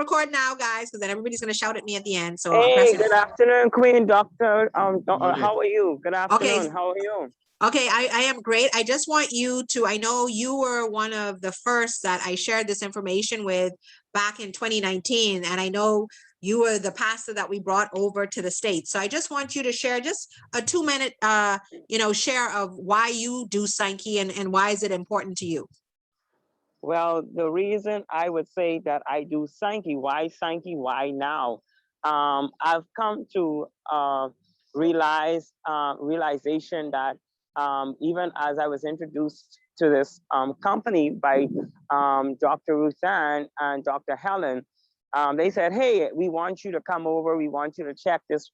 record now, guys, because then everybody's going to shout at me at the end. So I'm Hey, pressing. good afternoon, Queen Doctor. Morning. How are you? Good Okay. afternoon. How are you? Okay, I am great. I just want you to, I know you were one of the first that I shared this information with back in 2019, and I know you were the pastor that we brought over to the States. So I just want you to share just a 2-minute, share of why you do Sankey and why is it important to you? Well, the reason I would say that I do Sankey, why now? I've come to realization that even as I was introduced to this company by Dr. Ruthann and Dr. Helen, they said, "Hey, we want you to come over. We want you to check this,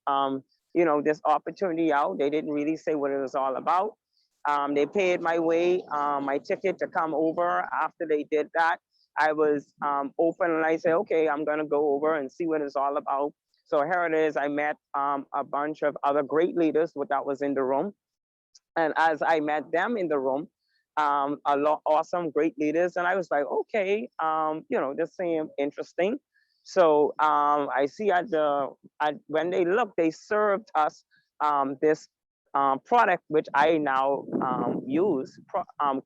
this opportunity out." They didn't really say what it was all about. They paid my way, my ticket to come over. After they did that, I was open and I said, okay, I'm gonna go over and see what it's all about. So here it is. I met a bunch of other great leaders that was in the room. And as I met them in the room, a lot awesome, great leaders. And I was like, okay, this seemed interesting. So I see when they looked, they served us this product, which I now use,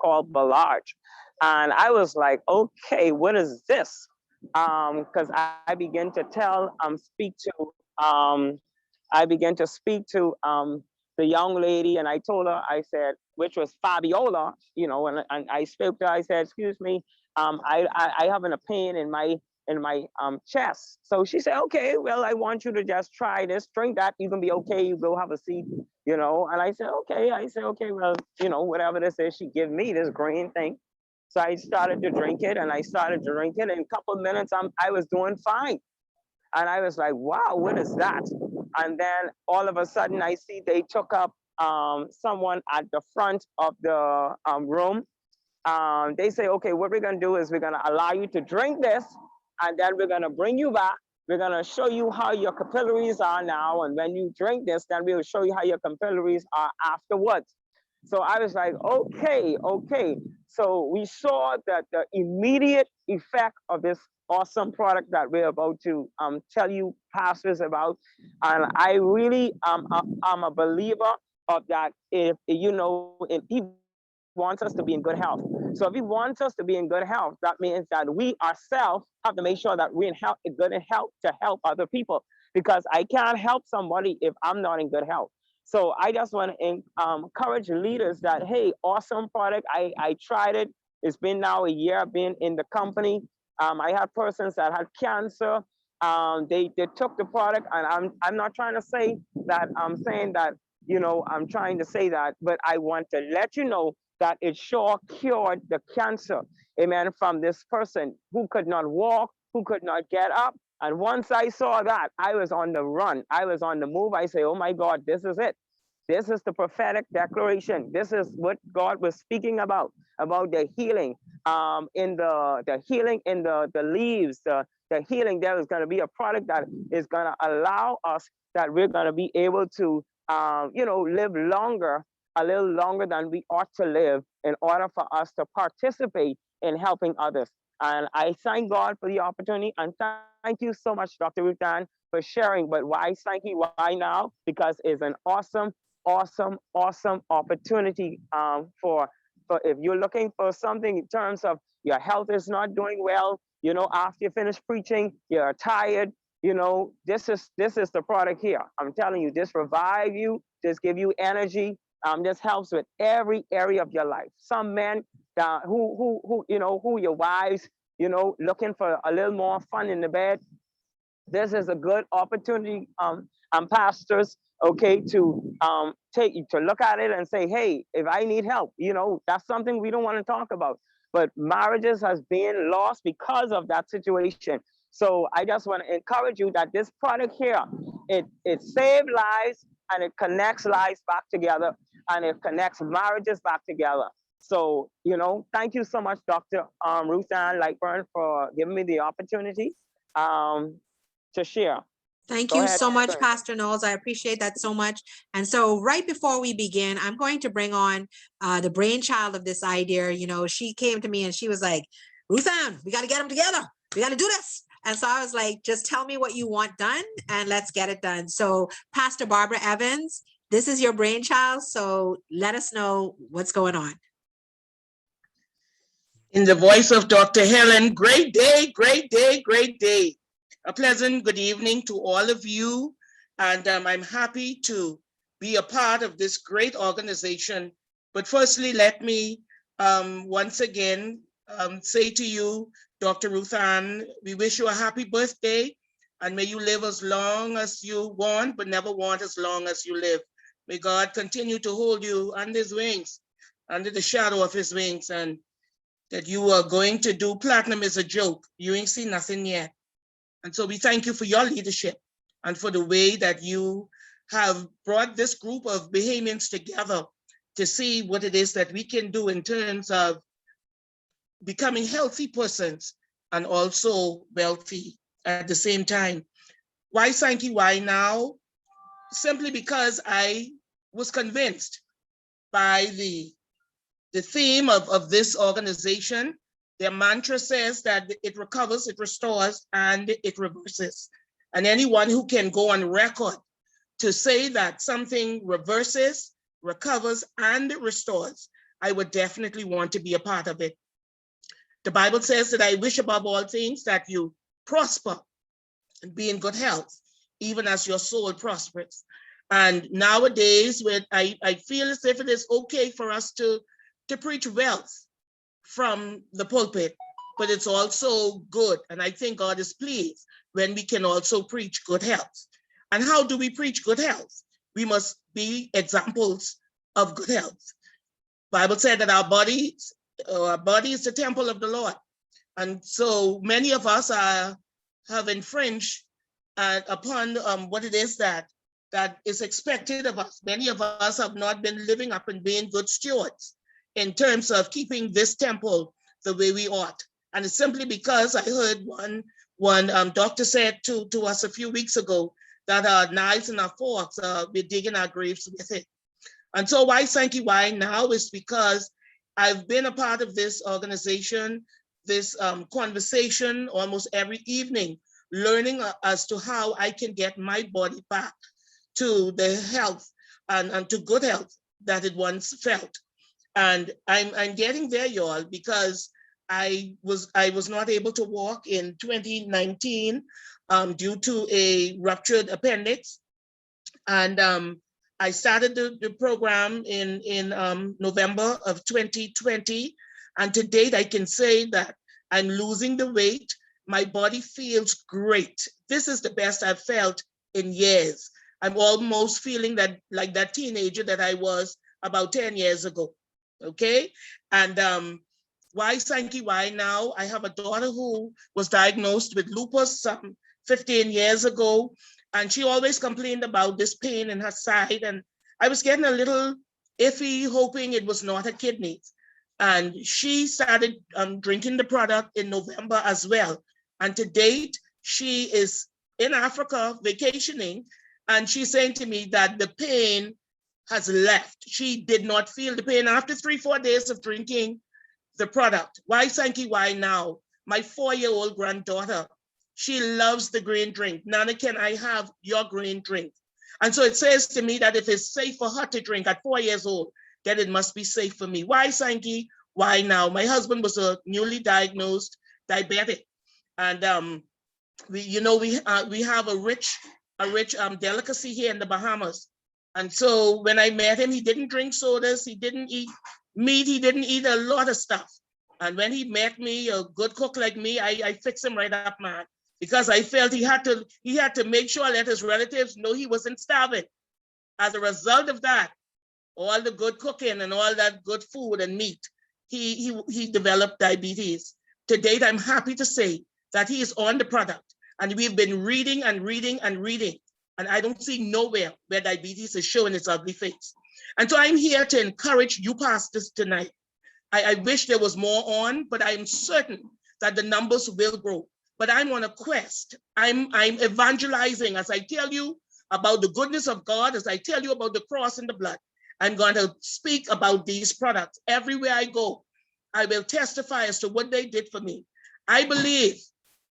called Balage. And I was like, okay, what is this? Because I began to speak to the young lady, and I told her, I said, which was Fabiola, and I spoke to her, I said, excuse me, I have a pain in my chest. So she said, okay, well, I want you to just try this, drink that, you can be okay, you go have a seat, and I said, okay, well, whatever this is, she give me this green thing. So I started to drink it, and I started to drink it. In a couple of minutes, I was doing fine. And I was like, wow, what is that? And then all of a sudden I see they took up someone at the front of the room. They say, okay, what we're gonna do is we're gonna allow you to drink this, and then we're gonna bring you back. We're gonna show you how your capillaries are now. And when you drink this, then we will show you how your capillaries are afterwards. So I was like, okay. So we saw that the immediate effect of this awesome product that we're about to tell you pastors about. And I really I'm a believer of that. If he wants us to be in good health. So if he wants us to be in good health, that means that we ourselves have to make sure that we're in good health to help other people, because I can't help somebody if I'm not in good health. So I just want to encourage leaders that, hey, awesome product. I tried it. It's been now a year being in the company. I had persons that had cancer. They took the product, and I'm not trying to say that I'm saying that, I'm trying to say that, but I want to let you know that it sure cured the cancer, amen, from this person who could not walk, who could not get up. And once I saw that, I was on the run. I was on the move. I say, oh my God, this is it. This is the prophetic declaration. This is what God was speaking about the healing, in the healing in the leaves, the healing. There is going to be a product that is going to allow us that we're going to be able to, live longer, a little longer than we ought to live, in order for us to participate in helping others. And I thank God for the opportunity. And thank you so much, Dr. Ruthann, for sharing. But why Sankey? Why now? Because it's an awesome opportunity for if you're looking for something in terms of your health is not doing well, after you finish preaching, you're tired, this is the product here. I'm telling you, this revive you, this give you energy. This helps with every area of your life. Some men who your wives, looking for a little more fun in the bed. This is a good opportunity, pastors, okay, to look at it and say, hey, if I need help, that's something we don't want to talk about. But marriages has been lost because of that situation. So I just want to encourage you that this product here, it saves lives, and it connects lives back together, and it connects marriages back together. So, thank you so much, Dr. Ruthann Lightburn, for giving me the opportunity to share. Thank you so much, Pastor Knowles. I appreciate that so much. And so right before we begin, I'm going to bring on the brainchild of this idea. She came to me and she was like, Ruthann, we got to get them together. We got to do this. And so I was like, just tell me what you want done and let's get it done. So Pastor Barbara Evans, this is your brainchild. So let us know what's going on. In the voice of Dr. Helen, great day, great day, great day. A pleasant good evening to all of you. And I'm happy to be a part of this great organization. But firstly, let me once again say to you, Dr. Ruth Ann, we wish you a happy birthday, and may you live as long as you want, but never want as long as you live. May God continue to hold you under his wings, under the shadow of his wings, and that you are going to do platinum is a joke. You ain't seen nothing yet. And so we thank you for your leadership and for the way that you have brought this group of Bahamians together to see what it is that we can do in terms of becoming healthy persons and also wealthy at the same time. Why Sankey, why now? Simply because I was convinced by the theme of this organization. Their mantra says that it recovers, it restores, and it reverses. And anyone who can go on record to say that something reverses, recovers, and restores, I would definitely want to be a part of it. The Bible says that I wish above all things that you prosper and be in good health, even as your soul prospers. And nowadays, I feel as if it is okay for us to preach wealth from the pulpit, but it's also good. And I think God is pleased when we can also preach good health. And how do we preach good health? We must be examples of good health. Bible said that our body is the temple of the Lord. And so many of us have infringed upon what it is that is expected of us. Many of us have not been living up and being good stewards in terms of keeping this temple the way we ought. And it's simply because I heard one doctor said to us a few weeks ago that our knives and our forks, we're digging our graves with it. And so why Sankey, why now is because I've been a part of this organization, this conversation almost every evening, learning as to how I can get my body back to the health and to good health that it once felt. And I'm getting there, y'all, because I was not able to walk in 2019 due to a ruptured appendix. And I started the program in November of 2020. And to date, I can say that I'm losing the weight. My body feels great. This is the best I've felt in years. I'm almost feeling that like that teenager that I was about 10 years ago. Okay. And why Sankey, why now? I have a daughter who was diagnosed with lupus 15 years ago, and she always complained about this pain in her side. And I was getting a little iffy, hoping it was not her kidneys. And she started drinking the product in November as well. And to date, she is in Africa vacationing, and she's saying to me that the pain has left. She did not feel the pain after 3-4 days of drinking the product. Why Sankey, why now? My 4-year-old granddaughter, she loves the green drink. Nana, can I have your green drink? And so it says to me that if it's safe for her to drink at 4 years old, then it must be safe for me. Why Sankey, why now? My husband was a newly diagnosed diabetic. And we have a rich delicacy here in the Bahamas. And so when I met him, he didn't drink sodas, he didn't eat meat, he didn't eat a lot of stuff. And when he met me, a good cook like me, I fixed him right up, man, because I felt he had to make sure that his relatives know he wasn't starving. As a result of that, all the good cooking and all that good food and meat, he developed diabetes. To date, I'm happy to say that he is on the product, and we've been reading and reading and reading. And I don't see nowhere where diabetes is showing its ugly face. And so I'm here to encourage you pastors tonight. I wish there was more on, but I'm certain that the numbers will grow. But I'm on a quest. I'm evangelizing as I tell you about the goodness of God, as I tell you about the cross and the blood. I'm going to speak about these products everywhere I go. I will testify as to what they did for me. I believe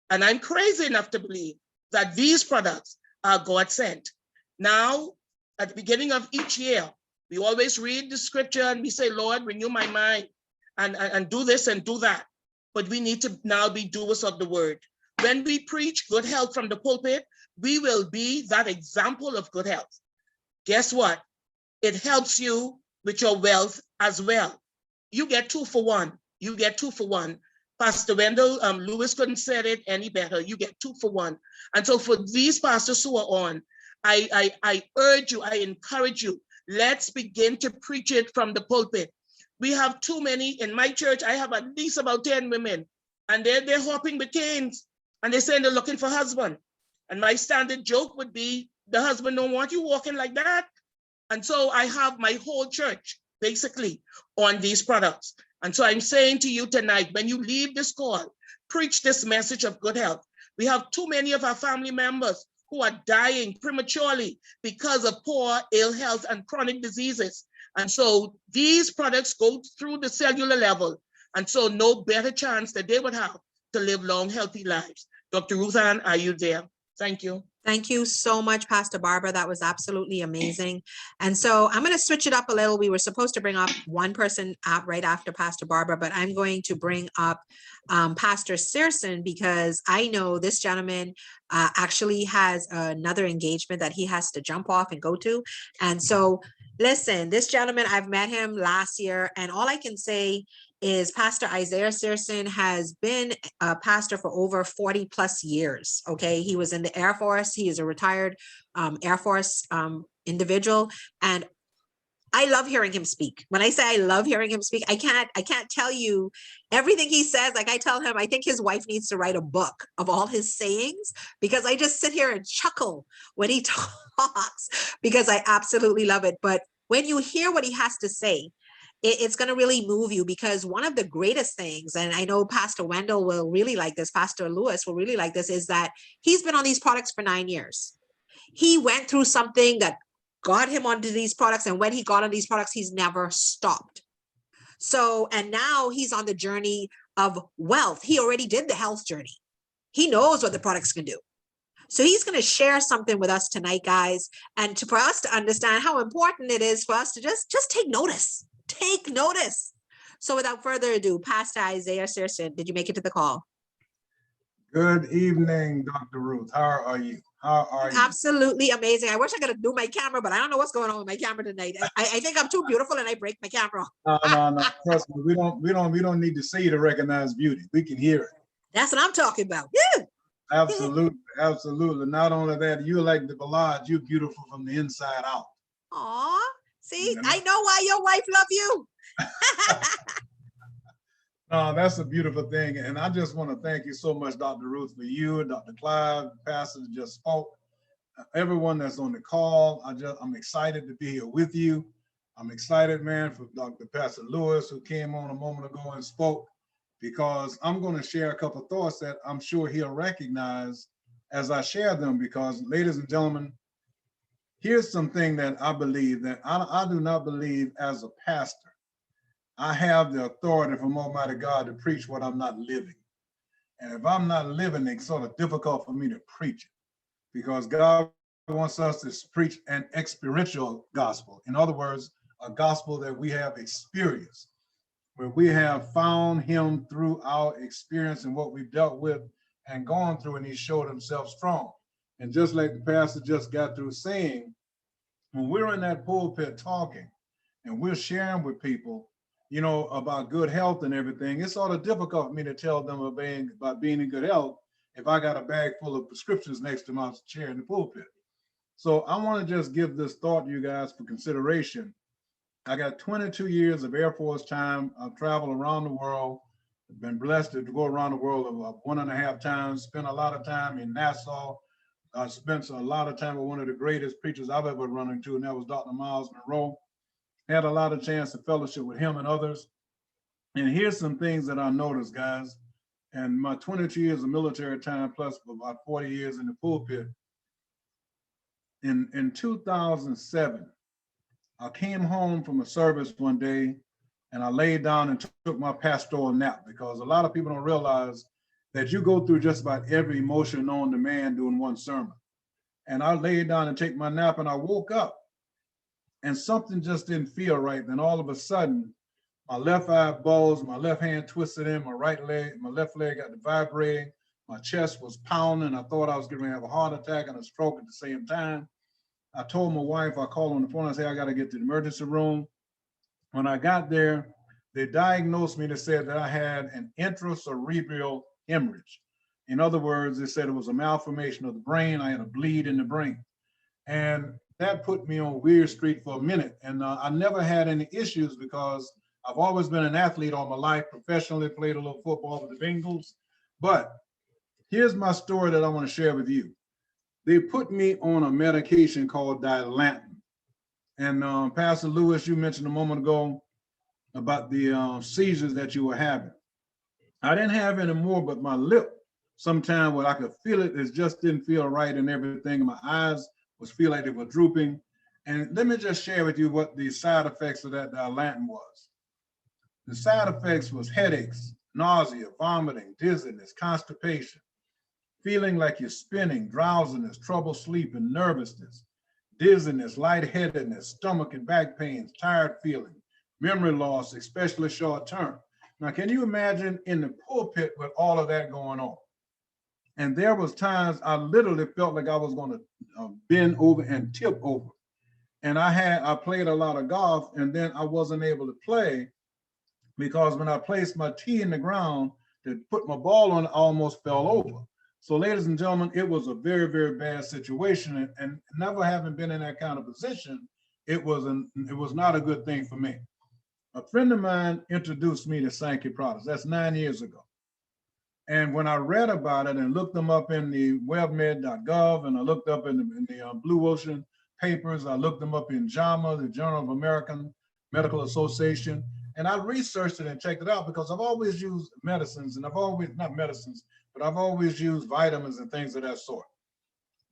And I'm crazy enough to believe that these products are God sent. Now, at the beginning of each year, we always read the scripture and we say, Lord, renew my mind and do this and do that. But we need to now be doers of the word. When we preach good health from the pulpit, we will be that example of good health. Guess what? It helps you with your wealth as well. You get 2 for 1. You get 2 for 1. Pastor Wendell Lewis couldn't say it any better. You get 2 for 1. And so for these pastors who are on, I urge you, I encourage you, let's begin to preach it from the pulpit. We have too many in my church. I have at least about 10 women, and they're hopping with canes, and they're saying they're looking for husband. And my standard joke would be, the husband don't want you walking like that. And so I have my whole church basically on these products. And so I'm saying to you tonight, when you leave this call, preach this message of good health. We have too many of our family members who are dying prematurely because of poor ill health and chronic diseases. And so these products go through the cellular level. And so no better chance that they would have to live long, healthy lives. Dr. Ruth Ann, are you there? Thank you. Thank you so much, Pastor Barbara. That was absolutely amazing. And so I'm going to switch it up a little. We were supposed to bring up one person right after Pastor Barbara, but I'm going to bring up Pastor Searson, because I know this gentleman actually has another engagement that he has to jump off and go to. And so listen, this gentleman, I've met him last year, and all I can say is Pastor Isaiah Searson has been a pastor for over 40 plus years. Okay. He was in the Air Force. He is a retired Air Force individual. And I love hearing him speak. When I say I love hearing him speak, I can't tell you everything he says. Like I tell him, I think his wife needs to write a book of all his sayings, because I just sit here and chuckle when he talks, because I absolutely love it. But when you hear what he has to say, it's going to really move you, because one of the greatest things, and I know Pastor Wendell will really like this, Pastor Lewis will really like this, is that he's been on these products for 9 years. He went through something that got him onto these products, and when he got on these products, he's never stopped. So, and now he's on the journey of wealth. He already did the health journey. He knows what the products can do. So he's going to share something with us tonight, guys, and for us to understand how important it is for us to just take notice. Take notice. So without further ado, Pastor Isaiah Searson, did you make it to the call? Good evening, Dr. Ruth. How are you? How are you? Absolutely amazing. I wish I could do my camera, but I don't know what's going on with my camera tonight. I think I'm too beautiful and I break my camera. No. Trust me, we don't need to see you to recognize beauty. We can hear it. That's what I'm talking about. Yeah. Absolutely. Not only that, you're like the ballad, you're beautiful from the inside out. Aw, see, I know why your wife loves you. No, that's a beautiful thing. And I just want to thank you so much, Dr. Ruth, for you and Dr. Clive, Pastor that just spoke. Everyone that's on the call, I'm excited to be here with you. I'm excited, man, for Dr. Pastor Lewis, who came on a moment ago and spoke, because I'm going to share a couple of thoughts that I'm sure he'll recognize as I share them. Because, ladies and gentlemen, here's something that I believe, that I do not believe as a pastor I have the authority from Almighty God to preach what I'm not living. And if I'm not living, it's sort of difficult for me to preach it, because God wants us to preach an experiential gospel. In other words, a gospel that we have experienced, where we have found him through our experience and what we've dealt with and gone through, and he showed himself strong. And just like the pastor just got through saying, when we're in that pulpit talking and we're sharing with people, you know, about good health and everything, it's sort of difficult for me to tell them about being in good health if I got a bag full of prescriptions next to my chair in the pulpit. So I want to just give this thought to you guys for consideration. I got 22 years of Air Force time. I've traveled around the world. I've been blessed to go around the world about 1.5 times, spent a lot of time in Nassau. I spent a lot of time with one of the greatest preachers I've ever run into, and that was Dr. Miles Monroe. Had a lot of chance to fellowship with him and others. And here's some things that I noticed, guys. And my 22 years of military time, plus about 40 years in the pulpit. In 2007, I came home from a service one day and I laid down and took my pastoral nap, because a lot of people don't realize that you go through just about every emotion known to man doing one sermon. And I laid down and take my nap, and I woke up and something just didn't feel right. Then all of a sudden, my left eye bulged, my left hand twisted in, my left leg got to vibrating, my chest was pounding. I thought I was going to have a heart attack and a stroke at the same time. I told my wife, I called on the phone, I said, I got to get to the emergency room. When I got there, they diagnosed me. They said that I had an intracerebral hemorrhage. In other words, they said it was a malformation of the brain. I had a bleed in the brain. And that put me on Weird Street for a minute. And I never had any issues because I've always been an athlete all my life, professionally played a little football with the Bengals. But here's my story that I want to share with you. They put me on a medication called Dilantin. And Pastor Lewis, you mentioned a moment ago about the seizures that you were having. I didn't have any more, but my lip, sometimes when I could feel it, it just didn't feel right and everything. My eyes was feel like they were drooping. And let me just share with you what the side effects of that Dilantin was. The side effects was headaches, nausea, vomiting, dizziness, constipation, feeling like you're spinning, drowsiness, trouble sleeping, nervousness, dizziness, lightheadedness, stomach and back pains, tired feeling, memory loss, especially short term. Now, can you imagine in the pulpit with all of that going on? And there was times I literally felt like I was going to bend over and tip over. And I played a lot of golf, and then I wasn't able to play because when I placed my tee in the ground to put my ball on, it almost fell over. So ladies and gentlemen, it was a very, very bad situation. And never having been in that kind of position, it was not a good thing for me. A friend of mine introduced me to Sankey products. That's 9 years ago. And when I read about it and looked them up in the webmed.gov, and I looked up in the Blue Ocean papers, I looked them up in JAMA, the Journal of American Medical Association, and I researched it and checked it out because I've always used medicines, and I've always used vitamins and things of that sort.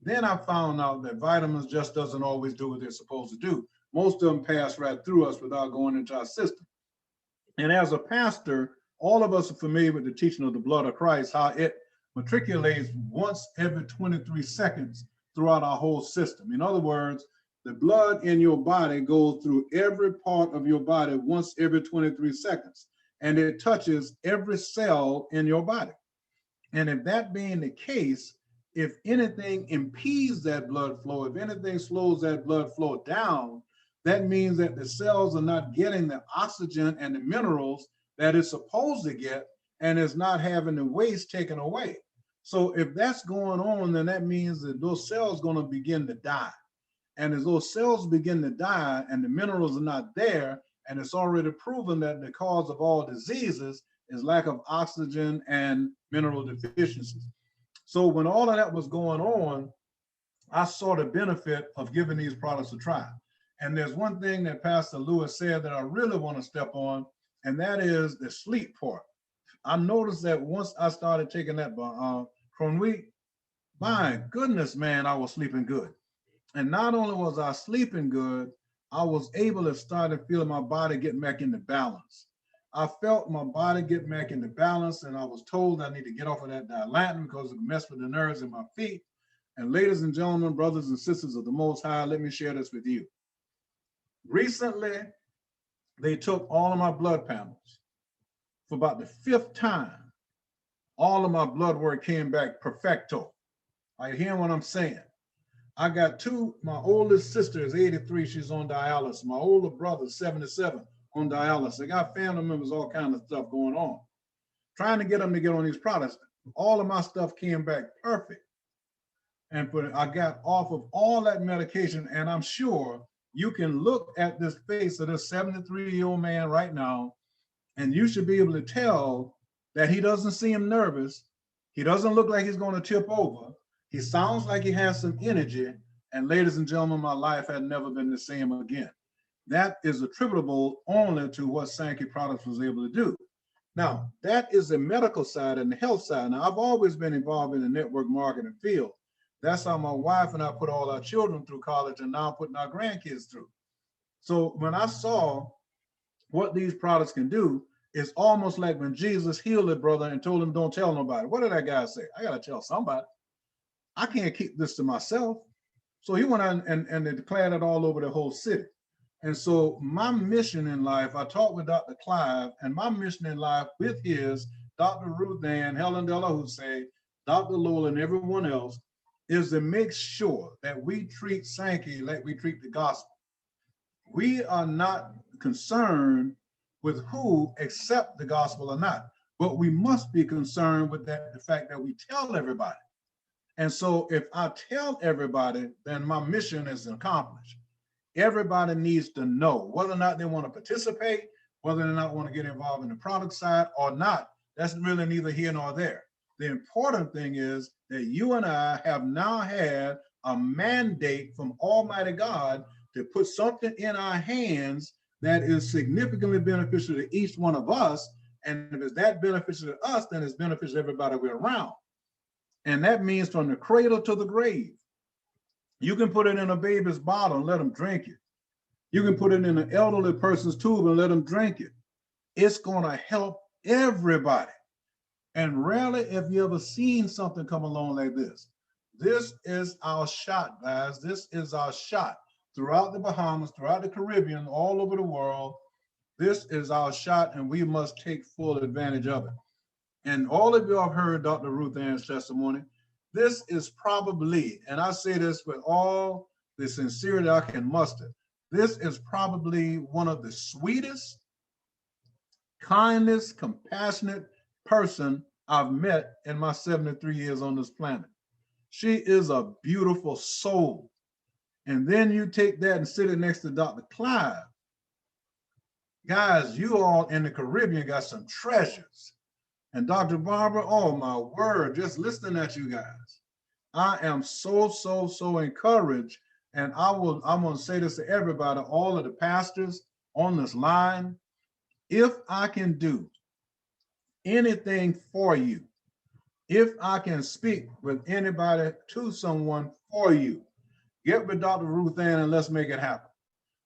Then I found out that vitamins just doesn't always do what they're supposed to do. Most of them pass right through us without going into our system. And as a pastor, all of us are familiar with the teaching of the blood of Christ, how it matriculates once every 23 seconds throughout our whole system. In other words, the blood in your body goes through every part of your body once every 23 seconds, and it touches every cell in your body. And if that being the case, if anything impedes that blood flow, if anything slows that blood flow down, that means that the cells are not getting the oxygen and the minerals that it's supposed to get, and it's not having the waste taken away. So if that's going on, then that means that those cells are going to begin to die. And as those cells begin to die and the minerals are not there, and it's already proven that the cause of all diseases is lack of oxygen and mineral deficiencies. So when all of that was going on, I saw the benefit of giving these products a try. And there's one thing that Pastor Lewis said that I really want to step on, and that is the sleep part. I noticed that once I started taking that Cronweek, my goodness, man, I was sleeping good. And not only was I sleeping good, I was able to start feeling my body getting back into balance. I felt my body get back into balance, and I was told I need to get off of that Dilantin because it messed with the nerves in my feet. And ladies and gentlemen, brothers and sisters of the Most High, let me share this with you. Recently, they took all of my blood panels. For about the 5th time, all of my blood work came back perfecto. Are you hearing what I'm saying? I got my oldest sister is 83, she's on dialysis. My older brother is 77 on dialysis. I got family members, all kinds of stuff going on. Trying to get them to get on these products. All of my stuff came back perfect. And I got off of all that medication, and I'm sure you can look at this face of this 73-year-old man right now, and you should be able to tell that he doesn't seem nervous. He doesn't look like he's going to tip over. He sounds like he has some energy. And ladies and gentlemen, my life had never been the same again. That is attributable only to what Sankey Products was able to do. Now, that is the medical side and the health side. Now, I've always been involved in the network marketing field. That's how my wife and I put all our children through college, and now putting our grandkids through. So when I saw what these products can do, It's almost like when Jesus healed the brother and told him, don't tell nobody. What did that guy say? I got to tell somebody. I can't keep this to myself. So he went on and declared it all over the whole city. And so my mission in life, I talked with Dr. Clive, and my mission in life with his, Dr. Ruth Ann, Helen Della Hussein, Dr. Lola, and everyone else, is to make sure that we treat Sankey like we treat the gospel. We are not concerned with who accept the gospel or not, but we must be concerned with that, the fact that we tell everybody. And so if I tell everybody, then my mission is accomplished. Everybody needs to know whether or not they want to participate, whether or not want to get involved in the product side or not. That's really neither here nor there. The important thing is that you and I have now had a mandate from Almighty God to put something in our hands that is significantly beneficial to each one of us. And if it's that beneficial to us, then it's beneficial to everybody we're around. And that means from the cradle to the grave. You can put it in a baby's bottle and let them drink it. You can put it in an elderly person's tube and let them drink it. It's going to help everybody. And rarely have you ever seen something come along like this. This is our shot, guys. This is our shot throughout the Bahamas, throughout the Caribbean, all over the world. This is our shot, and we must take full advantage of it. And all of you have heard Dr. Ruth Ann's testimony. This is probably, and I say this with all the sincerity I can muster, this is probably one of the sweetest, kindest, compassionate person I've met in my 73 years on this planet. She is a beautiful soul. And then you take that and sit it next to Dr. Clive. Guys, you all in the Caribbean got some treasures. And Dr. Barbara, oh my word, just listening at you guys. I am so encouraged. And I'm going to say this to everybody, all of the pastors on this line. If I can do anything for you, if I can speak with anybody to someone for you, get with Dr. Ruth Ann and let's make it happen.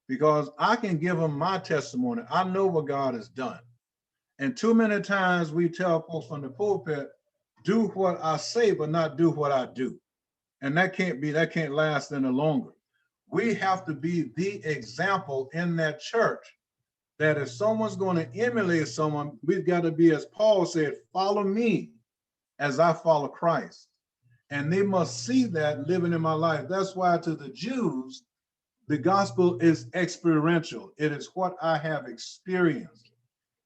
Because I can give them my testimony. I know what God has done. And too many times we tell folks from the pulpit, do what I say, but not do what I do. And that can't last any longer. We have to be the example in that church that if someone's going to emulate someone, we've got to be, as Paul said, follow me as I follow Christ. And they must see that living in my life. That's why to the Jews, the gospel is experiential. It is what I have experienced.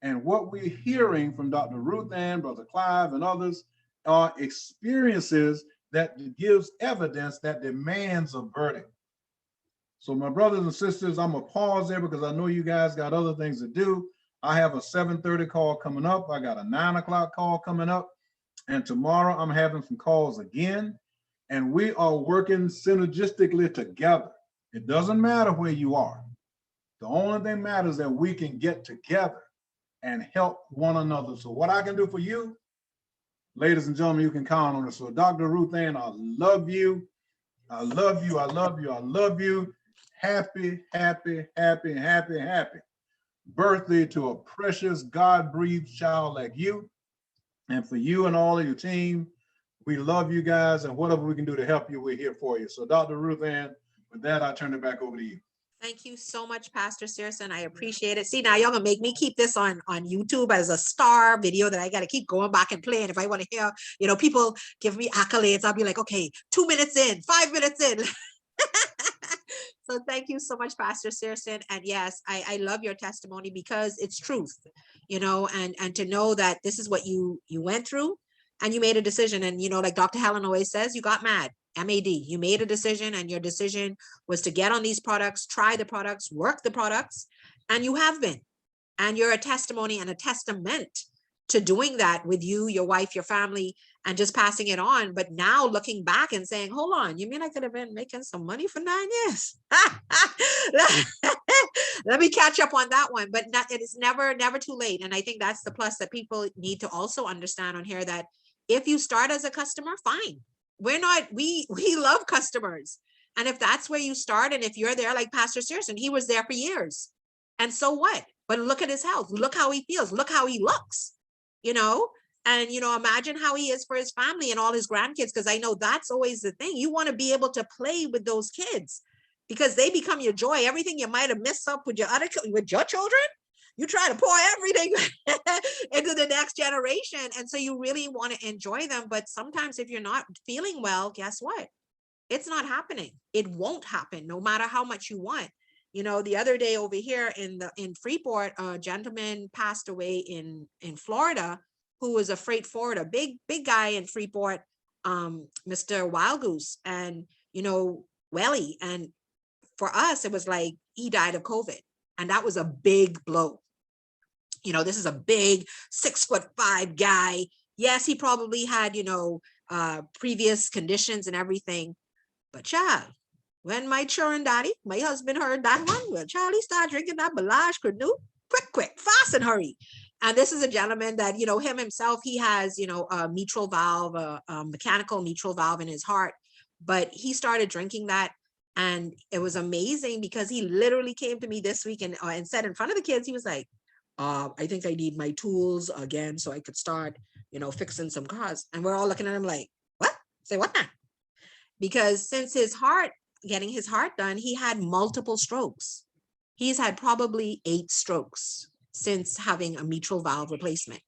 And what we're hearing from Dr. Ruth Ann, Brother Clive, and others are experiences that gives evidence that demands a verdict. So my brothers and sisters, I'm gonna pause there because I know you guys got other things to do. I have a 7:30 call coming up. I got a 9 o'clock call coming up. And tomorrow I'm having some calls again. And we are working synergistically together. It doesn't matter where you are. The only thing matters that we can get together and help one another. So what I can do for you, ladies and gentlemen, you can count on it. So Dr. Ruth Ann, I love you. I love you. I love you. I love you. Happy, happy, happy, happy, happy birthday to a precious God-breathed child like you. And for you and all of your team, we love you guys, and whatever we can do to help you, we're here for you. So Dr. Ruth Ann, with that, I turn it back over to you. Thank you so much, Pastor Searson. I appreciate it. See, now y'all gonna make me keep this on YouTube as a star video that I gotta keep going back and playing. If I want to hear, people give me accolades, I'll be like, okay, 2 minutes in, 5 minutes in. So thank you so much, Pastor Searson. And yes, I love your testimony because it's truth, and to know that this is what you went through and you made a decision. And, like Dr. Helen always says, you got mad. MAD, you made a decision, and your decision was to get on these products, try the products, work the products, and you have been. And you're a testimony and a testament to doing that with you, your wife, your family, and just passing it on. But now looking back and saying, hold on, you mean I could have been making some money for 9 years? Let me catch up on that one. But it is never too late. And I think that's the plus that people need to also understand on here, that if you start as a customer, fine. We love customers. And if that's where you start, and if you're there like Pastor Searson, he was there for years. And so what? but look at his health. Look how he feels. Look how he looks, you know? And, you know, imagine how he is for his family and all his grandkids, because I know that's always the thing. You want to be able to play with those kids because they become your joy. Everything you might have missed up with with your children, you try to pour everything into the next generation. And so you really want to enjoy them. But sometimes if you're not feeling well, guess what? It's not happening. It won't happen no matter how much you want. You know, the other day over here in Freeport, a gentleman passed away in Florida who was a freight forwarder, big guy in Freeport, Mr. Wild Goose, and, you know, Welly. And for us, it was like he died of COVID. And that was a big blow. You know, this is a big 6'5" guy. Yes, he probably had, you know, previous conditions and everything. But child, when my children daddy, my husband heard that one, well, Charlie started drinking that Balage Canoe, quick, fast and hurry. And this is a gentleman that, you know, him himself, he has, you know, a mitral valve, a mechanical mitral valve in his heart, but he started drinking that. And it was amazing because he literally came to me this week and said in front of the kids, he was like, I think I need my tools again so I could start, you know, fixing some cars. And we're all looking at him like, what? Say what now? Because since getting his heart done, he had multiple strokes. He's had probably 8 strokes since having a mitral valve replacement.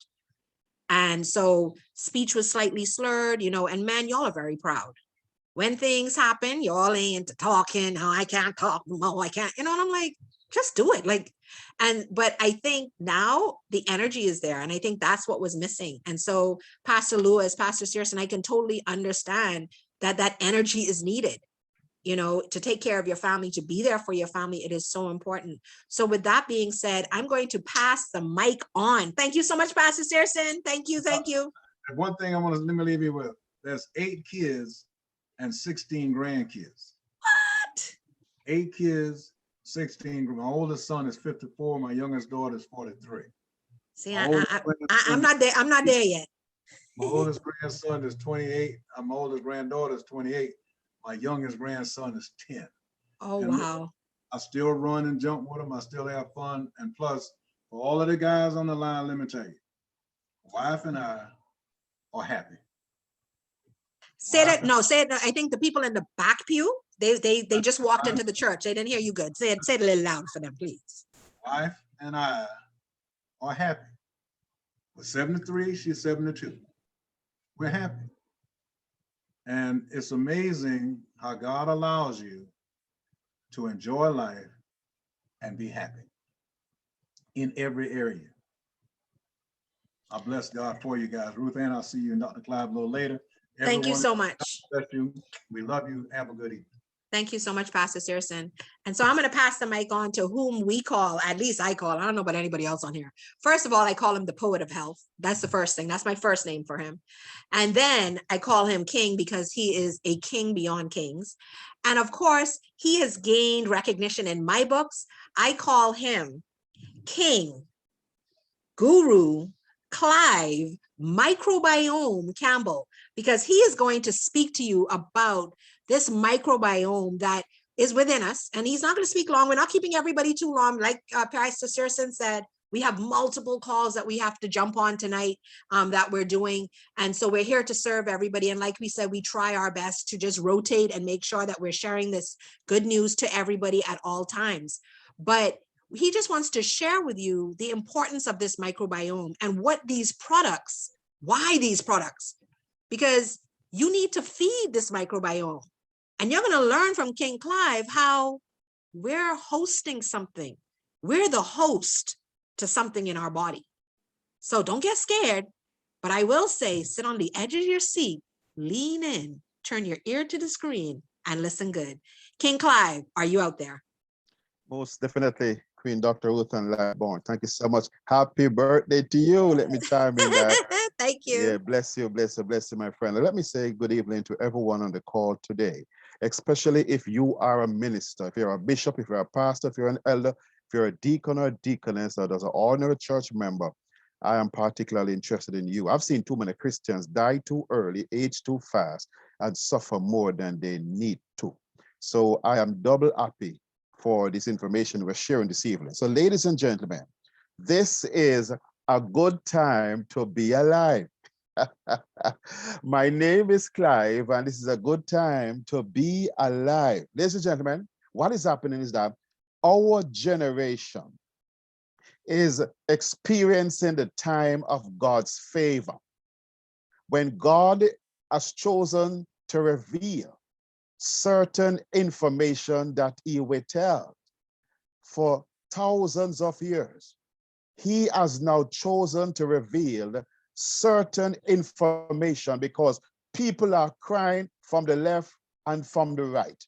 And so speech was slightly slurred, you know, and man, y'all are very proud. When things happen, y'all ain't talking, oh, I can't talk, no, I can't, you know, and I'm like, just do it. Like, but I think now the energy is there. And I think that's what was missing. And so Pastor Lewis, Pastor Searson, I can totally understand that energy is needed, you know, to take care of your family, to be there for your family. It is so important. So with that being said, I'm going to pass the mic on. Thank you so much, Pastor Searson. Thank you. Thank you. One thing let me leave you with, there's 8 kids and 16 grandkids. What? 8 kids, 16. My oldest son is 54. My youngest daughter is 43. See, I'm not there. I'm not there yet. My oldest grandson is 28. My oldest granddaughter is 28. My youngest grandson is 10. Oh, and wow. I still run and jump with them. I still have fun. And plus, for all of the guys on the line, let me tell you, wife and I are happy. Say that. No, say it. I think the people in the back pew, they just walked into the church. They didn't hear you good. Say it a little loud for them, please. Wife and I are happy. We're 73, she's 72. We're happy. And it's amazing how God allows you to enjoy life and be happy in every area. I bless God for you guys. Ruth Ann, I'll see you and Dr. Clive a little later. Thank you Everyone, so much. bless you. We love you. Have a good evening. Thank you so much, Pastor Searson. And so I'm going to pass the mic on to whom we call, at least I call, I don't know about anybody else on here. First of all, I call him the poet of health. That's the first thing. That's my first name for him. And then I call him King because he is a king beyond kings. And of course, he has gained recognition in my books. I call him King, Guru, Clive, Microbiome Campbell, because he is going to speak to you about this microbiome that is within us. And he's not going to speak long. We're not keeping everybody too long. Like Pastor Searson said, we have multiple calls that we have to jump on tonight that we're doing. And so we're here to serve everybody. And like we said, we try our best to just rotate and make sure that we're sharing this good news to everybody at all times. But he just wants to share with you the importance of this microbiome and what these products, why these products, because you need to feed this microbiome. And you're going to learn from King Clive how we're hosting something. We're the host to something in our body. So don't get scared, but I will say, sit on the edge of your seat, lean in, turn your ear to the screen and listen good. King Clive, are you out there? Most definitely, Queen Dr. Ruth and Lightborn. Thank you so much. Happy birthday to you. Let me chime in that. Thank you. Yeah, bless you, my friend. Let me say good evening to everyone on the call today, especially if you are a minister, if you're a bishop, if you're a pastor, if you're an elder, if you're a deacon or a deaconess, or there's an ordinary church member. I am particularly interested in you. I've seen too many Christians die too early, age too fast, and suffer more than they need to. So I am double happy for this information we're sharing this evening. So ladies and gentlemen, This is a good time to be alive. My name is Clive, and this is a good time to be alive. Ladies and gentlemen, what is happening is that our generation is experiencing the time of God's favor. When God has chosen to reveal certain information that he withheld for thousands of years, he has now chosen to reveal certain information because people are crying from the left and from the right.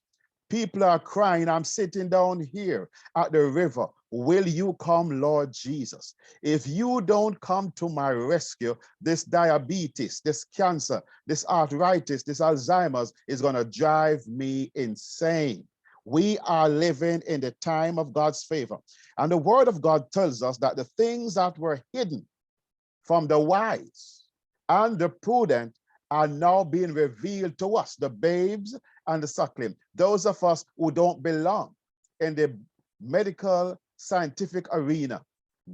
People are crying, I'm sitting down here at the river. Will you come, Lord Jesus? If you don't come to my rescue, this diabetes, this cancer, this arthritis, this Alzheimer's is going to drive me insane. We are living in the time of God's favor. And the word of God tells us that the things that were hidden from the wise and the prudent are now being revealed to us, the babes and the suckling. Those of us who don't belong in the medical scientific arena,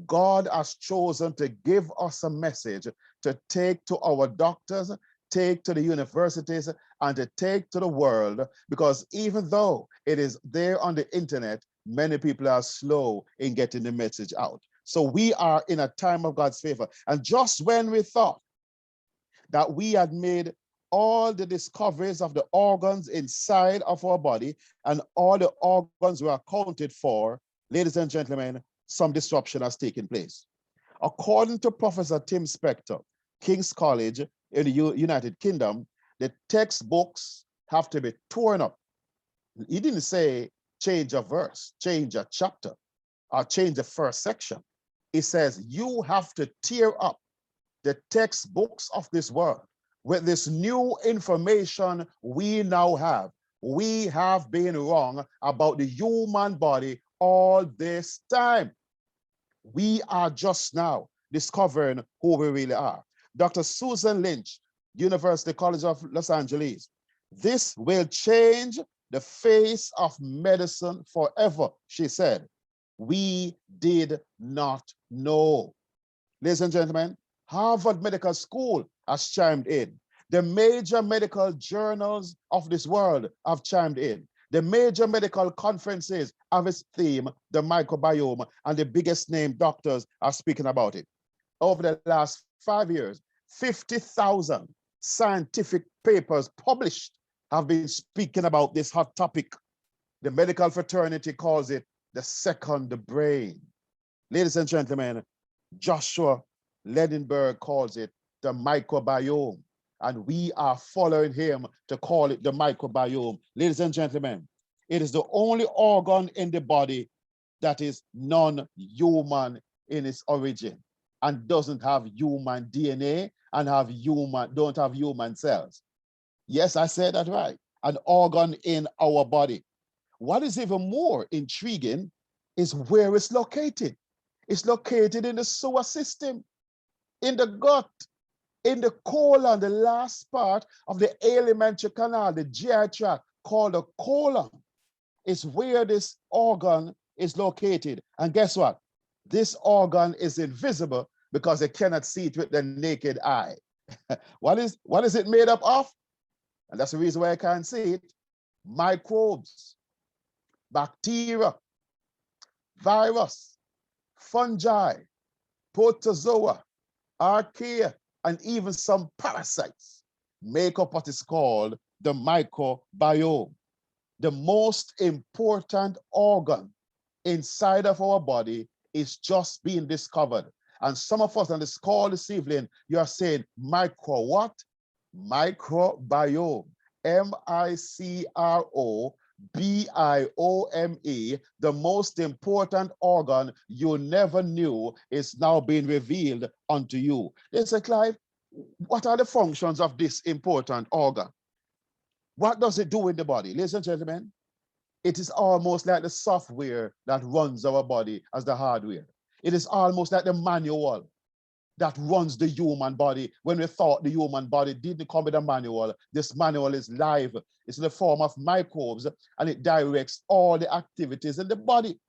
God has chosen to give us a message to take to our doctors, take to the universities, and to take to the world, because even though it is there on the internet, many people are slow in getting the message out. So we are in a time of God's favor. And just when we thought that we had made all the discoveries of the organs inside of our body and all the organs were accounted for, ladies and gentlemen, some disruption has taken place. According to Professor Tim Spector, King's College in the United Kingdom, the textbooks have to be torn up. He didn't say change a verse, change a chapter, or change the first section. He says you have to tear up the textbooks of this world with this new information we now have. We have been wrong about the human body all this time. We are just now discovering who we really are. Dr. Susan Lynch, University College of Los Angeles. This will change the face of medicine forever, she said. We did not know. Ladies and gentlemen, Harvard Medical School has chimed in. The major medical journals of this world have chimed in. The major medical conferences have its theme, the microbiome, and the biggest name doctors are speaking about it. Over the last 5 years, 50,000 scientific papers published have been speaking about this hot topic. The medical fraternity calls it the second brain. Ladies and gentlemen, Joshua Ledenberg calls it the microbiome, and we are following him to call it the microbiome. Ladies and gentlemen, it is the only organ in the body that is non-human in its origin and doesn't have human DNA and don't have human cells. Yes, I said that right. An organ in our body. What is even more intriguing is where it's located. It's located in the sewer system, in the gut, in the colon, the last part of the alimentary canal, the GI tract called the colon, is where this organ is located. And guess what? This organ is invisible because they cannot see it with the naked eye. What is it made up of? And that's the reason why I can't see it. Microbes, bacteria, virus, fungi, protozoa, archaea, and even some parasites make up what is called the microbiome. The most important organ inside of our body is just being discovered. And some of us on this call this evening, you are saying micro what? Microbiome. microbiome, the most important organ you never knew is now being revealed unto you. They say, Clive, what are the functions of this important organ? What does it do in the body? Ladies and gentlemen, it is almost like the software that runs our body as the hardware. It is almost like the manual that runs the human body. When we thought the human body didn't come with a manual, this manual is live. It's in the form of microbes, and it directs all the activities in the body.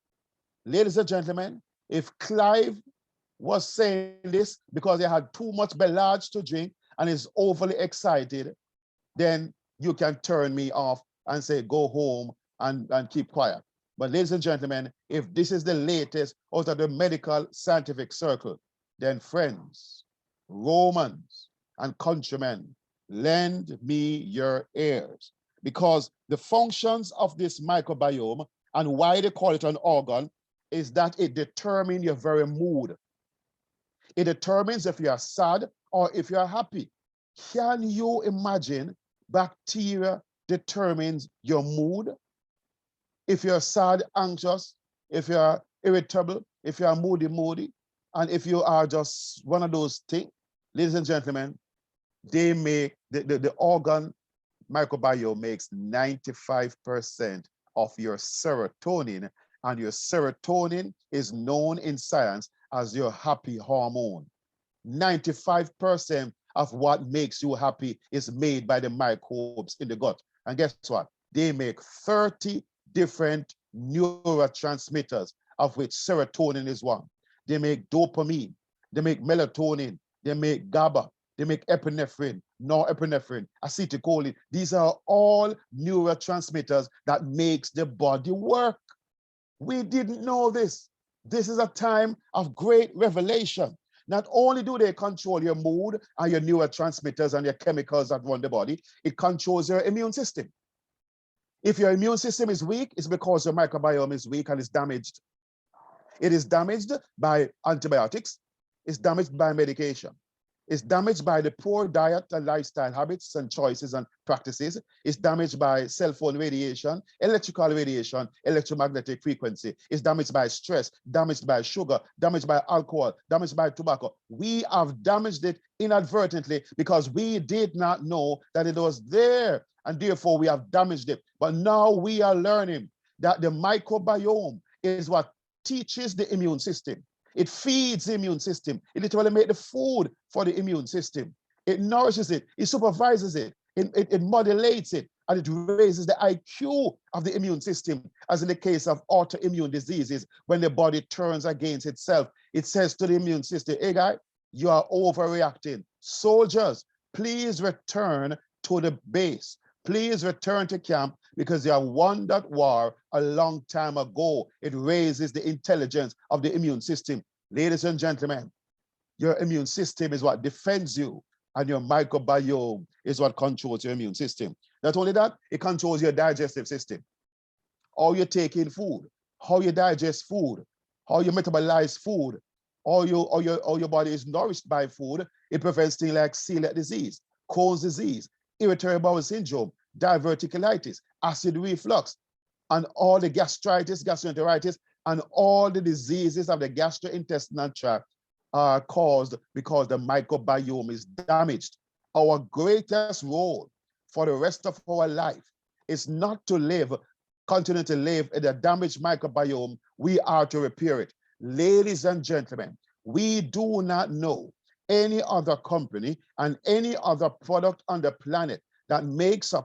Ladies and gentlemen, if Clive was saying this because he had too much Belage to drink and is overly excited, then you can turn me off and say, go home and keep quiet. But ladies and gentlemen, if this is the latest out of the medical scientific circle, then friends, Romans, and countrymen, lend me your ears, because the functions of this microbiome and why they call it an organ is that it determines your very mood. It determines if you are sad or if you are happy. Can you imagine bacteria determines your mood? If you're sad, anxious, if you're irritable, if you're moody, and if you are just one of those things, ladies and gentlemen, they make, the organ microbiome makes 95% of your serotonin, and your serotonin is known in science as your happy hormone. 95% of what makes you happy is made by the microbes in the gut. And guess what? They make 30 different neurotransmitters, of which serotonin is one. They make dopamine, they make melatonin, they make GABA, they make epinephrine, norepinephrine, acetylcholine. These are all neurotransmitters that makes the body work. We didn't know this. This is a time of great revelation. Not only do they control your mood and your neurotransmitters and your chemicals that run the body, it controls your immune system. If your immune system is weak, it's because your microbiome is weak and it's damaged. It is damaged by antibiotics. It's damaged by medication. It's damaged by the poor diet and lifestyle habits and choices and practices. It's damaged by cell phone radiation, electrical radiation, electromagnetic frequency. It's damaged by stress, damaged by sugar, damaged by alcohol, damaged by tobacco. We have damaged it inadvertently because we did not know that it was there, and therefore we have damaged it. But now we are learning that the microbiome is what teaches the immune system. It feeds the immune system. It literally makes the food for the immune system. It nourishes it. It supervises it. It modulates it. And it raises the IQ of the immune system, as in the case of autoimmune diseases, when the body turns against itself. It says to the immune system, hey guy, you are overreacting. Soldiers, please return to the base. Please return to camp, because you have won that war a long time ago. It raises the intelligence of the immune system. Ladies and gentlemen, your immune system is what defends you, and your microbiome is what controls your immune system. Not only that, it controls your digestive system. How you take in food, how you digest food, how you metabolize food, how your body is nourished by food. It prevents things like celiac disease, Crohn's disease, irritable bowel syndrome, diverticulitis, acid reflux, and all the gastritis, gastroenteritis, and all the diseases of the gastrointestinal tract are caused because the microbiome is damaged. Our greatest role for the rest of our life is not to continue to live in a damaged microbiome. We are to repair it. Ladies and gentlemen, we do not know any other company and any other product on the planet that makes a